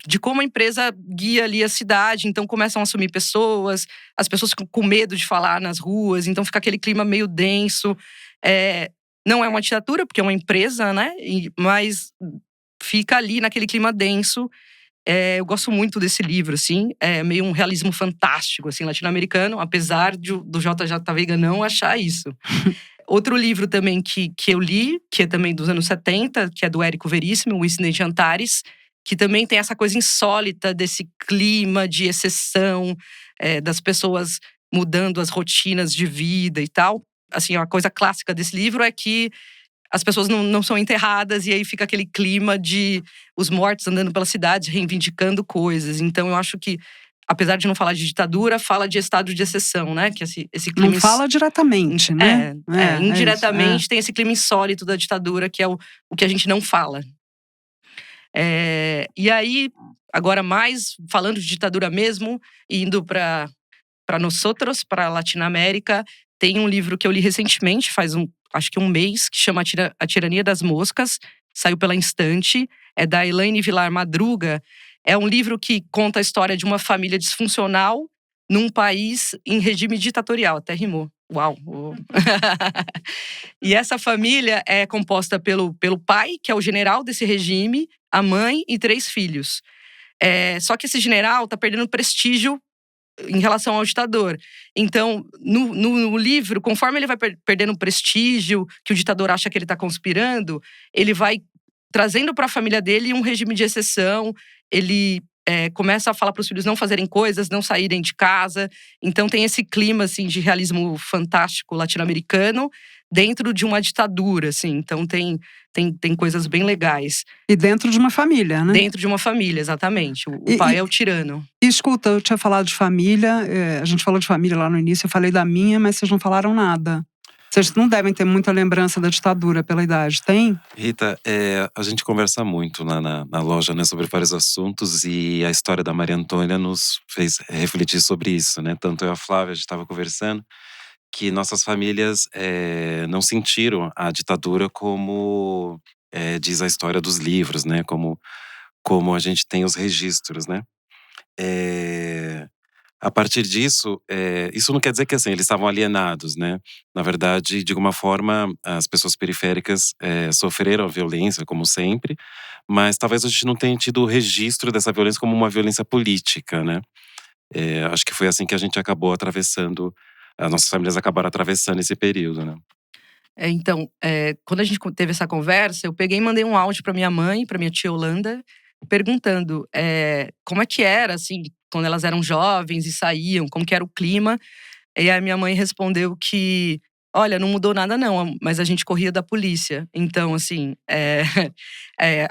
de como a empresa guia ali a cidade. Então começam a assumir pessoas, as pessoas ficam com medo de falar nas ruas, então fica aquele clima meio denso. Não é uma ditadura, porque é uma empresa, né? Mas fica ali naquele clima denso. Eu gosto muito desse livro, assim. É meio um realismo fantástico, assim, latino-americano, apesar do J.J. Veiga não achar isso. Outro livro também que eu li, que é também dos anos 70, que é do Érico Veríssimo, O Incidente Antares, que também tem essa coisa insólita desse clima de exceção, das pessoas mudando as rotinas de vida e tal. Assim, a coisa clássica desse livro é que as pessoas não são enterradas e aí fica aquele clima de os mortos andando pela cidade, reivindicando coisas. Então eu acho que, apesar de não falar de ditadura, fala de estado de exceção, né? Que esse clima… Não fala diretamente, né? Indiretamente tem esse clima insólito da ditadura, que é o que a gente não fala. E aí, agora mais falando de ditadura mesmo, indo para nosotros, para Latinoamérica, tem um livro que eu li recentemente, acho que um mês, que chama A Tirania das Moscas, saiu pela Instante, é da Elaine Vilar Madruga. É um livro que conta a história de uma família disfuncional num país em regime ditatorial. Até rimou. Uau! E essa família é composta pelo pai, que é o general desse regime, a mãe e 3 filhos. Só que esse general está perdendo prestígio em relação ao ditador. Então, no livro, conforme ele vai perdendo prestígio, que o ditador acha que ele está conspirando, ele vai trazendo para a família dele um regime de exceção. Ele começa a falar para os filhos não fazerem coisas, não saírem de casa. Então tem esse clima assim, de realismo fantástico latino-americano dentro de uma ditadura. Assim. Então tem coisas bem legais. E dentro de uma família, né? Dentro de uma família, exatamente. O pai é o tirano. E escuta, eu tinha falado de família, a gente falou de família lá no início, eu falei da minha, mas vocês não falaram nada. Vocês não devem ter muita lembrança da ditadura pela idade, tem? Rita, a gente conversa muito lá na loja, né, sobre vários assuntos, e a história da Maria Antônia nos fez refletir sobre isso, né? Tanto eu e a Flávia, a gente estava conversando, que nossas famílias não sentiram a ditadura como diz a história dos livros, né? Como a gente tem os registros, né? A partir disso, isso não quer dizer que assim, eles estavam alienados, né? Na verdade, de alguma forma, as pessoas periféricas sofreram a violência, como sempre, mas talvez a gente não tenha tido o registro dessa violência como uma violência política, né? Acho que foi assim que a gente acabou atravessando, as nossas famílias acabaram atravessando esse período, né? Então, quando a gente teve essa conversa, eu peguei e mandei um áudio para minha mãe, para minha tia Holanda, perguntando como é que era, assim, quando elas eram jovens e saíam, como que era o clima. E a minha mãe respondeu que, olha, não mudou nada não, mas a gente corria da polícia. Então, assim,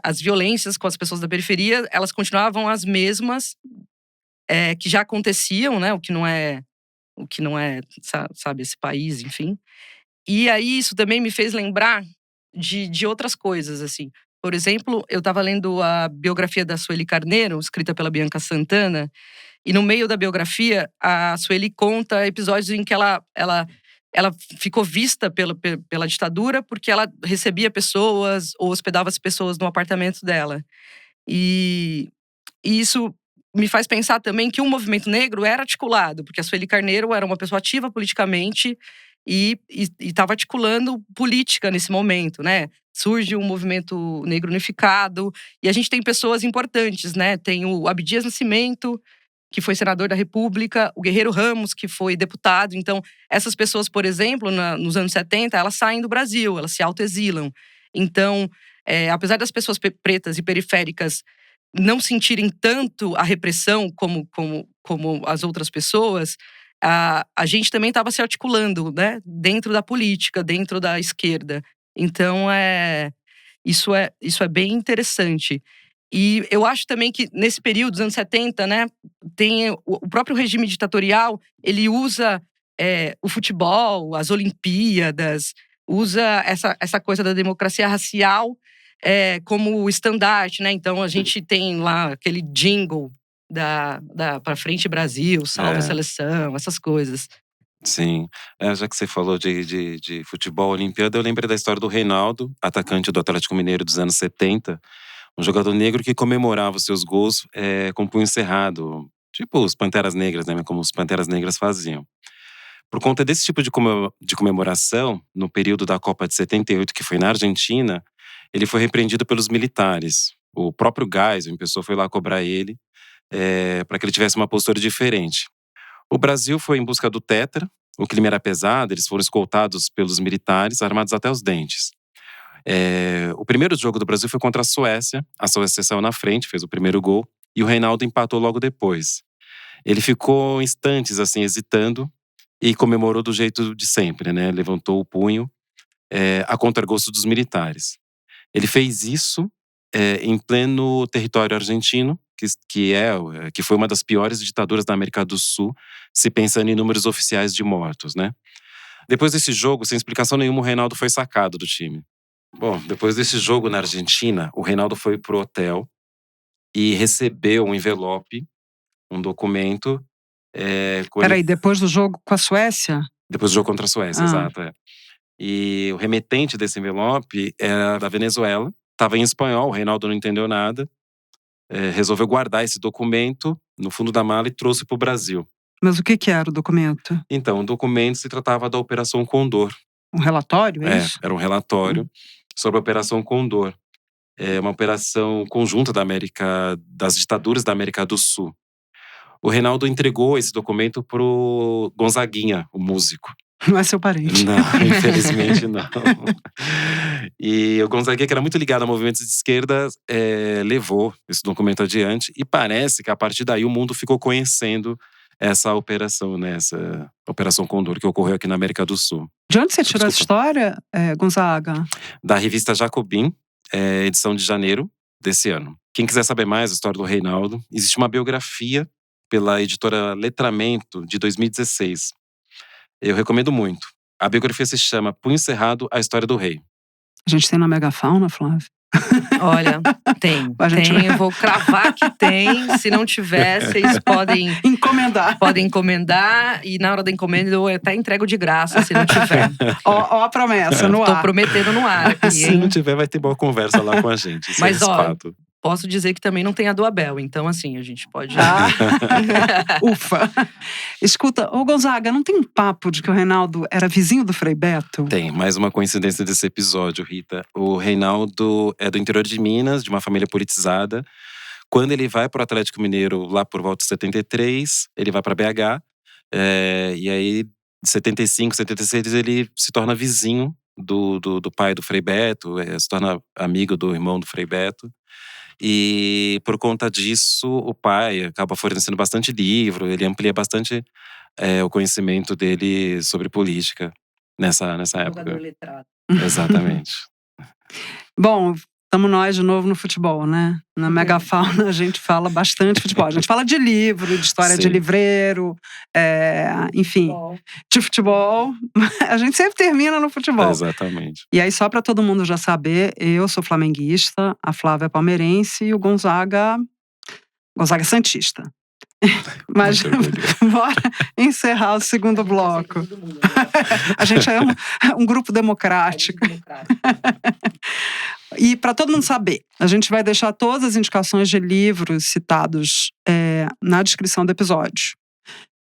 as violências com as pessoas da periferia, elas continuavam as mesmas que já aconteciam, né? O que não é, sabe, esse país, enfim. E aí isso também me fez lembrar de outras coisas, assim. Por exemplo, eu estava lendo a biografia da Sueli Carneiro, escrita pela Bianca Santana, e no meio da biografia, a Sueli conta episódios em que ela ficou vista pela ditadura porque ela recebia pessoas ou hospedava as pessoas no apartamento dela. E isso me faz pensar também que o movimento negro era articulado, porque a Sueli Carneiro era uma pessoa ativa politicamente e estava articulando política nesse momento, né? Surge um movimento negro unificado e a gente tem pessoas importantes, né? Tem o Abdias Nascimento, que foi senador da República, o Guerreiro Ramos, que foi deputado. Então, essas pessoas, por exemplo, nos anos 70, elas saem do Brasil, elas se autoexilam. Então, apesar das pessoas pretas e periféricas não sentirem tanto a repressão como as outras pessoas, a gente também estava se articulando, né, dentro da política, dentro da esquerda. Então, isso é bem interessante. E eu acho também que nesse período, dos anos 70, né, tem o próprio regime ditatorial, ele usa o futebol, as Olimpíadas, usa essa coisa da democracia racial como estandarte, né? Então a gente tem lá aquele jingle da Pra Frente Brasil, Salve a Seleção, essas coisas. Sim, já que você falou de futebol, Olimpíada, eu lembrei da história do Reinaldo, atacante do Atlético Mineiro dos anos 70, um jogador negro que comemorava os seus gols com o punho cerrado, tipo os Panteras Negras, né? Como os Panteras Negras faziam. Por conta desse tipo de comemoração, no período da Copa de 78, que foi na Argentina, ele foi repreendido pelos militares. O próprio Geisel, em pessoa, foi lá cobrar ele para que ele tivesse uma postura diferente. O Brasil foi em busca do Tetra, o clima era pesado, eles foram escoltados pelos militares, armados até os dentes. O primeiro jogo do Brasil foi contra a Suécia saiu na frente, fez o primeiro gol, e o Reinaldo empatou logo depois. Ele ficou instantes assim, hesitando, e comemorou do jeito de sempre, né? Levantou o punho a contragosto dos militares. Ele fez isso em pleno território argentino, que foi uma das piores ditaduras da América do Sul, se pensando em números oficiais de mortos, né? Depois desse jogo, sem explicação nenhuma, o Reinaldo foi sacado do time. Bom, depois desse jogo na Argentina, o Reinaldo foi pro hotel e recebeu um envelope, um documento. Peraí, depois do jogo com a Suécia? Depois do jogo contra a Suécia, exato. E o remetente desse envelope era da Venezuela. Estava em espanhol, o Reinaldo não entendeu nada. resolveu guardar esse documento no fundo da mala e trouxe para o Brasil. Mas o que era o documento? Então, o documento se tratava da Operação Condor. Um relatório, é isso? Era um relatório sobre a Operação Condor. É uma operação conjunta das ditaduras da América do Sul. O Reinaldo entregou esse documento pro Gonzaguinha, o músico. Não é seu parente. Não, infelizmente não. E o Gonzaguinha, que era muito ligado a movimentos de esquerda, levou esse documento adiante. E parece que a partir daí o mundo ficou conhecendo essa operação, né? Essa Operação Condor que ocorreu aqui na América do Sul. De onde você tirou essa história, Gonzaga? Da revista Jacobin, edição de janeiro desse ano. Quem quiser saber mais da história do Reinaldo, existe uma biografia pela editora Letramento, de 2016. Eu recomendo muito. A biografia se chama Punho Cerrado, a História do Rei. A gente tem na Megafauna, Flávia? Olha, tem. Eu vou cravar que tem. Se não tiver, vocês podem encomendar. Podem encomendar. E na hora da encomenda eu até entrego de graça, se não tiver. Ó a promessa no ar. Tô prometendo no ar aqui, Se não tiver, vai ter boa conversa lá com a gente. Mas fato. Posso dizer que também não tem a do Abel. Então, assim, a gente pode… Ufa! Escuta, Gonzaga, não tem um papo de que o Reinaldo era vizinho do Frei Beto? Tem, mais uma coincidência desse episódio, Rita. O Reinaldo é do interior de Minas, de uma família politizada. Quando ele vai para o Atlético Mineiro, lá por volta de 73, ele vai para BH. E aí, de 75, 76, ele se torna vizinho do pai do Frei Beto, se torna amigo do irmão do Frei Beto. E por conta disso, o pai acaba fornecendo bastante livro, ele amplia bastante o conhecimento dele sobre política nessa época. Jogador letrado. Exatamente. Bom, estamos nós de novo no futebol, né? Na Megafauna a gente fala bastante futebol. A gente fala de livro, de história de livreiro, enfim, de futebol. A gente sempre termina no futebol. Exatamente. E aí, só para todo mundo já saber, eu sou flamenguista, a Flávia é palmeirense e o Gonzaga é santista. Mas bora encerrar o segundo bloco. A gente é um grupo democrático. E para todo mundo saber, a gente vai deixar todas as indicações de livros citados na descrição do episódio.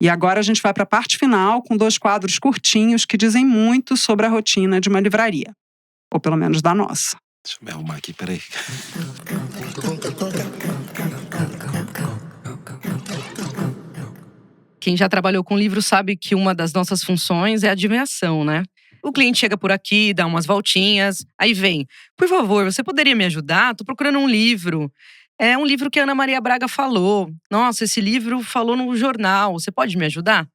E agora a gente vai para a parte final com 2 quadros curtinhos que dizem muito sobre a rotina de uma livraria. Ou pelo menos da nossa. Deixa eu me arrumar aqui, peraí. Quem já trabalhou com livro sabe que uma das nossas funções é a adivinhação, né? O cliente chega por aqui, dá umas voltinhas, aí vem. Por favor, você poderia me ajudar? Tô procurando um livro. É um livro que a Ana Maria Braga falou. Nossa, esse livro falou no jornal. Você pode me ajudar?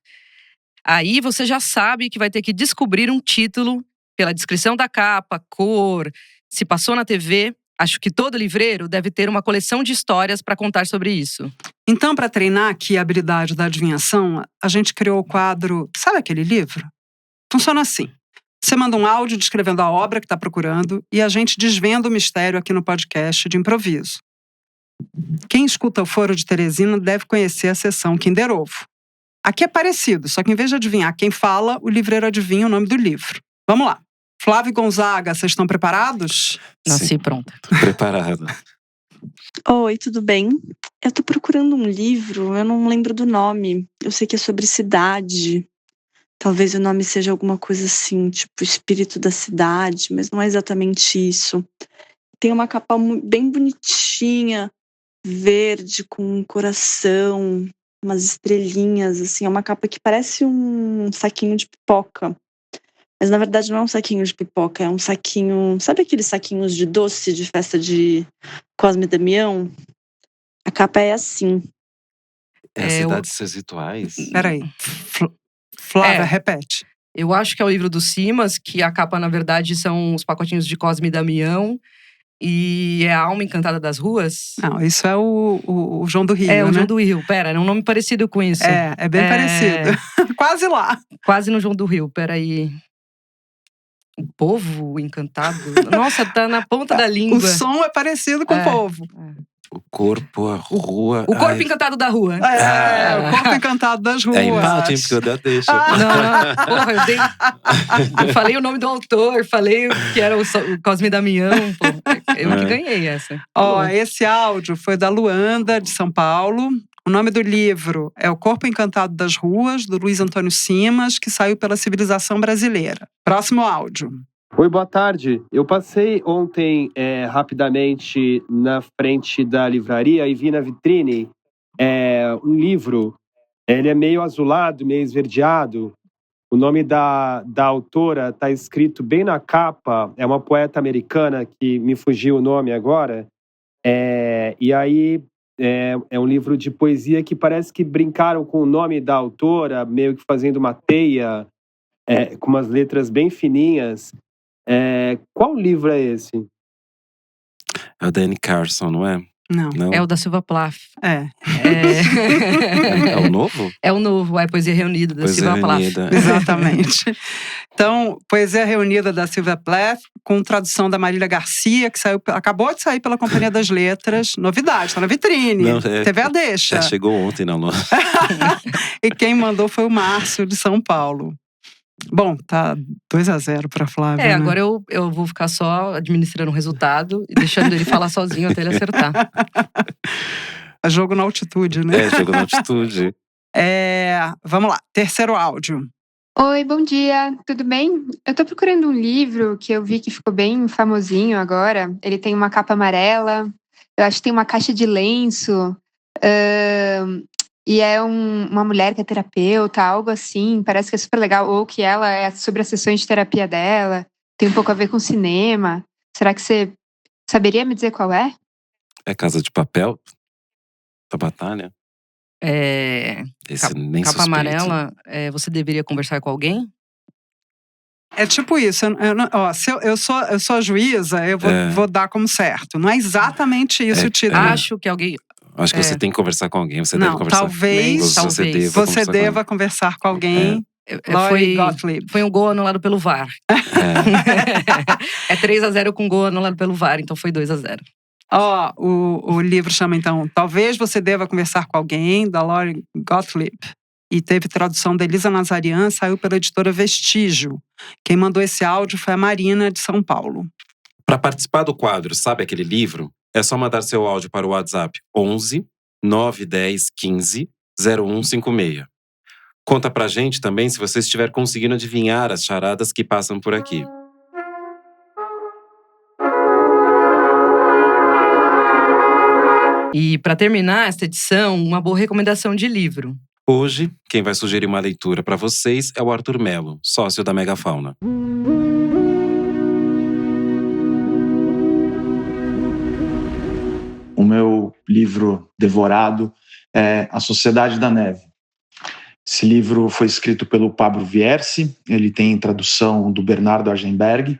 Aí você já sabe que vai ter que descobrir um título pela descrição da capa, cor, se passou na TV. Acho que todo livreiro deve ter uma coleção de histórias para contar sobre isso. Então, para treinar aqui a habilidade da adivinhação, a gente criou o quadro… Sabe aquele livro? Funciona assim. Você manda um áudio descrevendo a obra que está procurando e a gente desvenda o mistério aqui no podcast de improviso. Quem escuta o Foro de Teresina deve conhecer a sessão Kinder Ovo. Aqui é parecido, só que em vez de adivinhar quem fala, o livreiro adivinha o nome do livro. Vamos lá. Flávio e Gonzaga, vocês estão preparados? Nasci pronta. Preparada. Oi, tudo bem? Eu tô procurando um livro, eu não lembro do nome. Eu sei que é sobre cidade. Talvez o nome seja alguma coisa assim, tipo Espírito da Cidade, mas não é exatamente isso. Tem uma capa bem bonitinha, verde, com um coração, umas estrelinhas, assim. É uma capa que parece um saquinho de pipoca. Mas na verdade não é um saquinho de pipoca, é um saquinho… Sabe aqueles saquinhos de doce de festa de Cosme e Damião? A capa é assim. É a Cidade de Seus Rituais? Peraí. Flávia, repete. Eu acho que é o livro do Simas, que a capa, na verdade, são os pacotinhos de Cosme e Damião. E é a Alma Encantada das Ruas. Não, isso é o João do Rio, né? O João do Rio. Pera, é um nome parecido com isso. É bem parecido. Quase lá. Quase no João do Rio, peraí. O Povo Encantado? Nossa, tá na ponta da língua. O som é parecido com o povo. O corpo, a rua. O Corpo Encantado da Rua. O Corpo Encantado das Ruas. É empate, hein, porque eu dei a deixa. Não, porra, eu falei o nome do autor, falei que era o Cosme Damião. Pô, eu que ganhei essa. Esse áudio foi da Luanda, de São Paulo. O nome do livro é O Corpo Encantado das Ruas, do Luiz Antônio Simas, que saiu pela Civilização Brasileira. Próximo áudio. Oi, boa tarde. Eu passei ontem rapidamente na frente da livraria e vi na vitrine um livro. Ele é meio azulado, meio esverdeado. O nome da autora está escrito bem na capa. É uma poeta americana que me fugiu o nome agora. E aí é um livro de poesia que parece que brincaram com o nome da autora, meio que fazendo uma teia, com umas letras bem fininhas. Qual livro é esse? É o Danny Carson, não é? Não. É o da Silva Plath. É o novo? É o novo, é Poesia Reunida, da Poesia Silva Plath. Reunida. Exatamente. Então, Poesia Reunida da Silvia Plath, com tradução da Marília Garcia, que acabou de sair pela Companhia das Letras. Novidade, tá na vitrine. Teve a deixa. Chegou ontem, não. E quem mandou foi o Márcio, de São Paulo. Bom, tá 2-0 pra Flávia, né? Agora eu vou ficar só administrando o resultado e deixando ele falar sozinho até ele acertar. É jogo na altitude, né? Jogo na altitude. Vamos lá, terceiro áudio. Oi, bom dia, tudo bem? Eu tô procurando um livro que eu vi que ficou bem famosinho agora. Ele tem uma capa amarela, eu acho que tem uma caixa de lenço. E é uma mulher que é terapeuta, algo assim, parece que é super legal. Ou que ela é sobre as sessões de terapia dela, tem um pouco a ver com cinema. Será que você saberia me dizer qual é? É Casa de Papel? Da Batalha? Esse nem Capa suspeito. amarela, você deveria conversar com alguém? É tipo isso, se eu sou a juíza, eu vou dar como certo. Não é exatamente isso o título. Acho que alguém… Acho que você tem que conversar com alguém, você deve conversar. Talvez você deva conversar com alguém. Foi um gol anulado pelo VAR. É 3-0 com gol anulado pelo VAR, então foi 2-0. O livro chama então Talvez Você Deva Conversar com Alguém, da Lori Gottlieb. E teve tradução da Elisa Nazarian, saiu pela editora Vestígio. Quem mandou esse áudio foi a Marina, de São Paulo. Para participar do quadro Sabe Aquele Livro? É só mandar seu áudio para o WhatsApp 11 910 15 0156. Conta pra gente também se você estiver conseguindo adivinhar as charadas que passam por aqui. E para terminar esta edição, uma boa recomendação de livro. Hoje, quem vai sugerir uma leitura para vocês é o Arthur Melo, sócio da Megafauna. O meu livro devorado é A Sociedade da Neve. Esse livro foi escrito pelo Pablo Vierce, ele tem tradução do Bernardo Argenberg,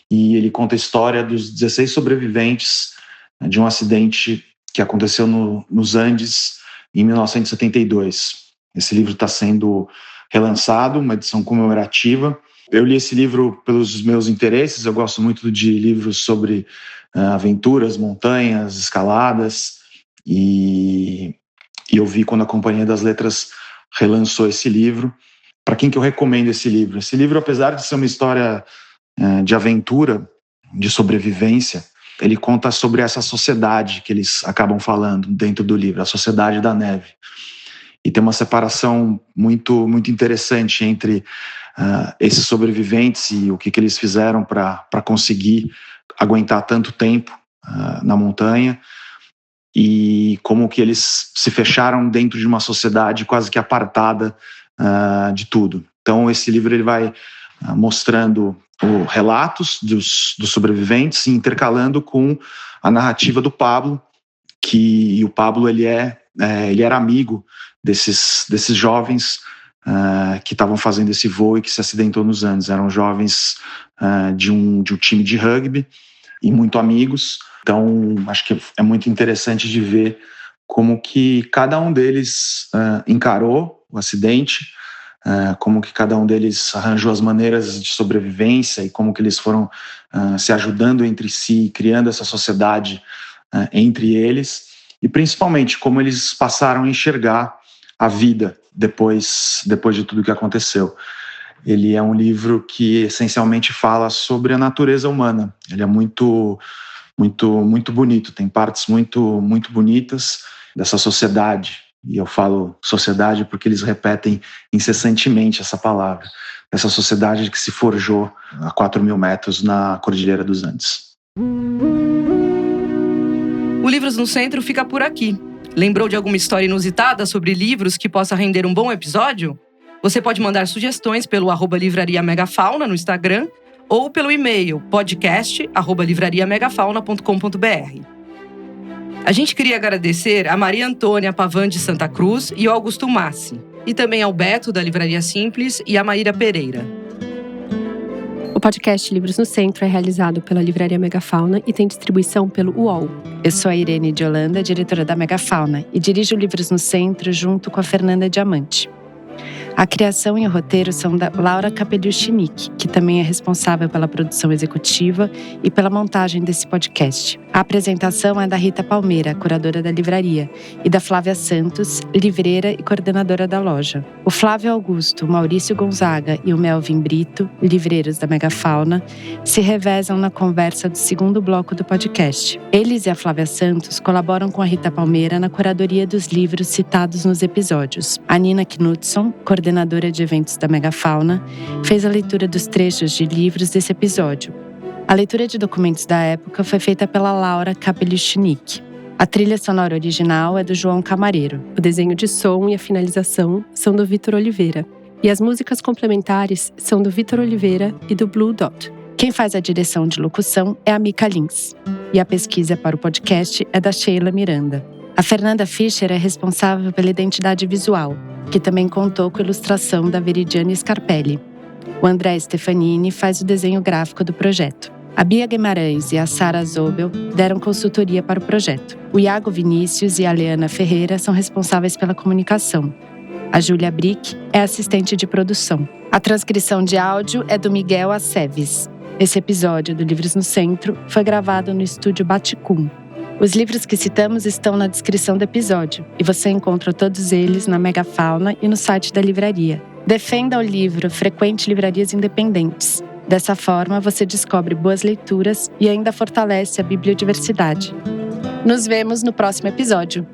e ele conta a história dos 16 sobreviventes de um acidente que aconteceu nos Andes em 1972. Esse livro está sendo relançado, uma edição comemorativa. Eu li esse livro pelos meus interesses, eu gosto muito de livros sobre aventuras, montanhas, escaladas, e eu vi quando a Companhia das Letras relançou esse livro. Para quem que eu recomendo esse livro? Esse livro, apesar de ser uma história de aventura, de sobrevivência, ele conta sobre essa sociedade que eles acabam falando dentro do livro, a Sociedade da Neve. E tem uma separação muito, muito interessante entre esses sobreviventes e o que eles fizeram para conseguir aguentar tanto tempo na montanha, e como que eles se fecharam dentro de uma sociedade quase que apartada de tudo. Então esse livro ele vai mostrando relatos dos sobreviventes e intercalando com a narrativa do Pablo, que o Pablo ele era amigo desses jovens que estavam fazendo esse voo e que se acidentou nos Andes. Eram jovens de um time de rugby e muito amigos. Então, acho que é muito interessante de ver como que cada um deles encarou o acidente, como que cada um deles arranjou as maneiras de sobrevivência e como que eles foram se ajudando entre si, criando essa sociedade entre eles, e principalmente como eles passaram a enxergar a vida depois de tudo que aconteceu. Ele é um livro que essencialmente fala sobre a natureza humana. Ele é muito bonito, tem partes muito bonitas dessa sociedade. E eu falo sociedade porque eles repetem incessantemente essa palavra. Essa sociedade que se forjou a 4.000 metros na Cordilheira dos Andes. O Livros no Centro fica por aqui. Lembrou de alguma história inusitada sobre livros que possa render um bom episódio? Você pode mandar sugestões pelo @livrariamegafauna no Instagram ou pelo e-mail podcast@livrariamegafauna.com.br. A gente queria agradecer a Maria Antônia Pavan de Santa Cruz e ao Augusto Massi, e também ao Beto da Livraria Simples e a Maíra Pereira. O podcast Livros no Centro é realizado pela Livraria Megafauna e tem distribuição pelo UOL. Eu sou a Irene de Holanda, diretora da Megafauna, e dirijo Livros no Centro junto com a Fernanda Diamante. A criação e o roteiro são da Laura Kapeliushnik, que também é responsável pela produção executiva e pela montagem desse podcast. A apresentação é da Rita Palmeira, curadora da livraria, e da Flávia Santos, livreira e coordenadora da loja. O Flávio Augusto, o Maurício Gonzaga e o Melvin Brito, livreiros da Megafauna, se revezam na conversa do segundo bloco do podcast. Eles e a Flávia Santos colaboram com a Rita Palmeira na curadoria dos livros citados nos episódios. A Nina Knudson, coordenadora de eventos da Megafauna, fez a leitura dos trechos de livros desse episódio. A leitura de documentos da época foi feita pela Laura Kapeliushnik. A trilha sonora original é do João Camareiro. O desenho de som e a finalização são do Vitor Oliveira. E as músicas complementares são do Vitor Oliveira e do Blue Dot. Quem faz a direção de locução é a Mica Lins. E a pesquisa para o podcast é da Sheila Miranda. A Fernanda Fischer é responsável pela identidade visual, que também contou com a ilustração da Veridiane Scarpelli. O André Stefanini faz o desenho gráfico do projeto. A Bia Guimarães e a Sara Zobel deram consultoria para o projeto. O Iago Vinícius e a Leana Ferreira são responsáveis pela comunicação. A Júlia Brick é assistente de produção. A transcrição de áudio é do Miguel Aceves. Esse episódio do Livros no Centro foi gravado no estúdio Baticum. Os livros que citamos estão na descrição do episódio e você encontra todos eles na Megafauna e no site da livraria. Defenda o livro, frequente livrarias independentes. Dessa forma, você descobre boas leituras e ainda fortalece a bibliodiversidade. Nos vemos no próximo episódio.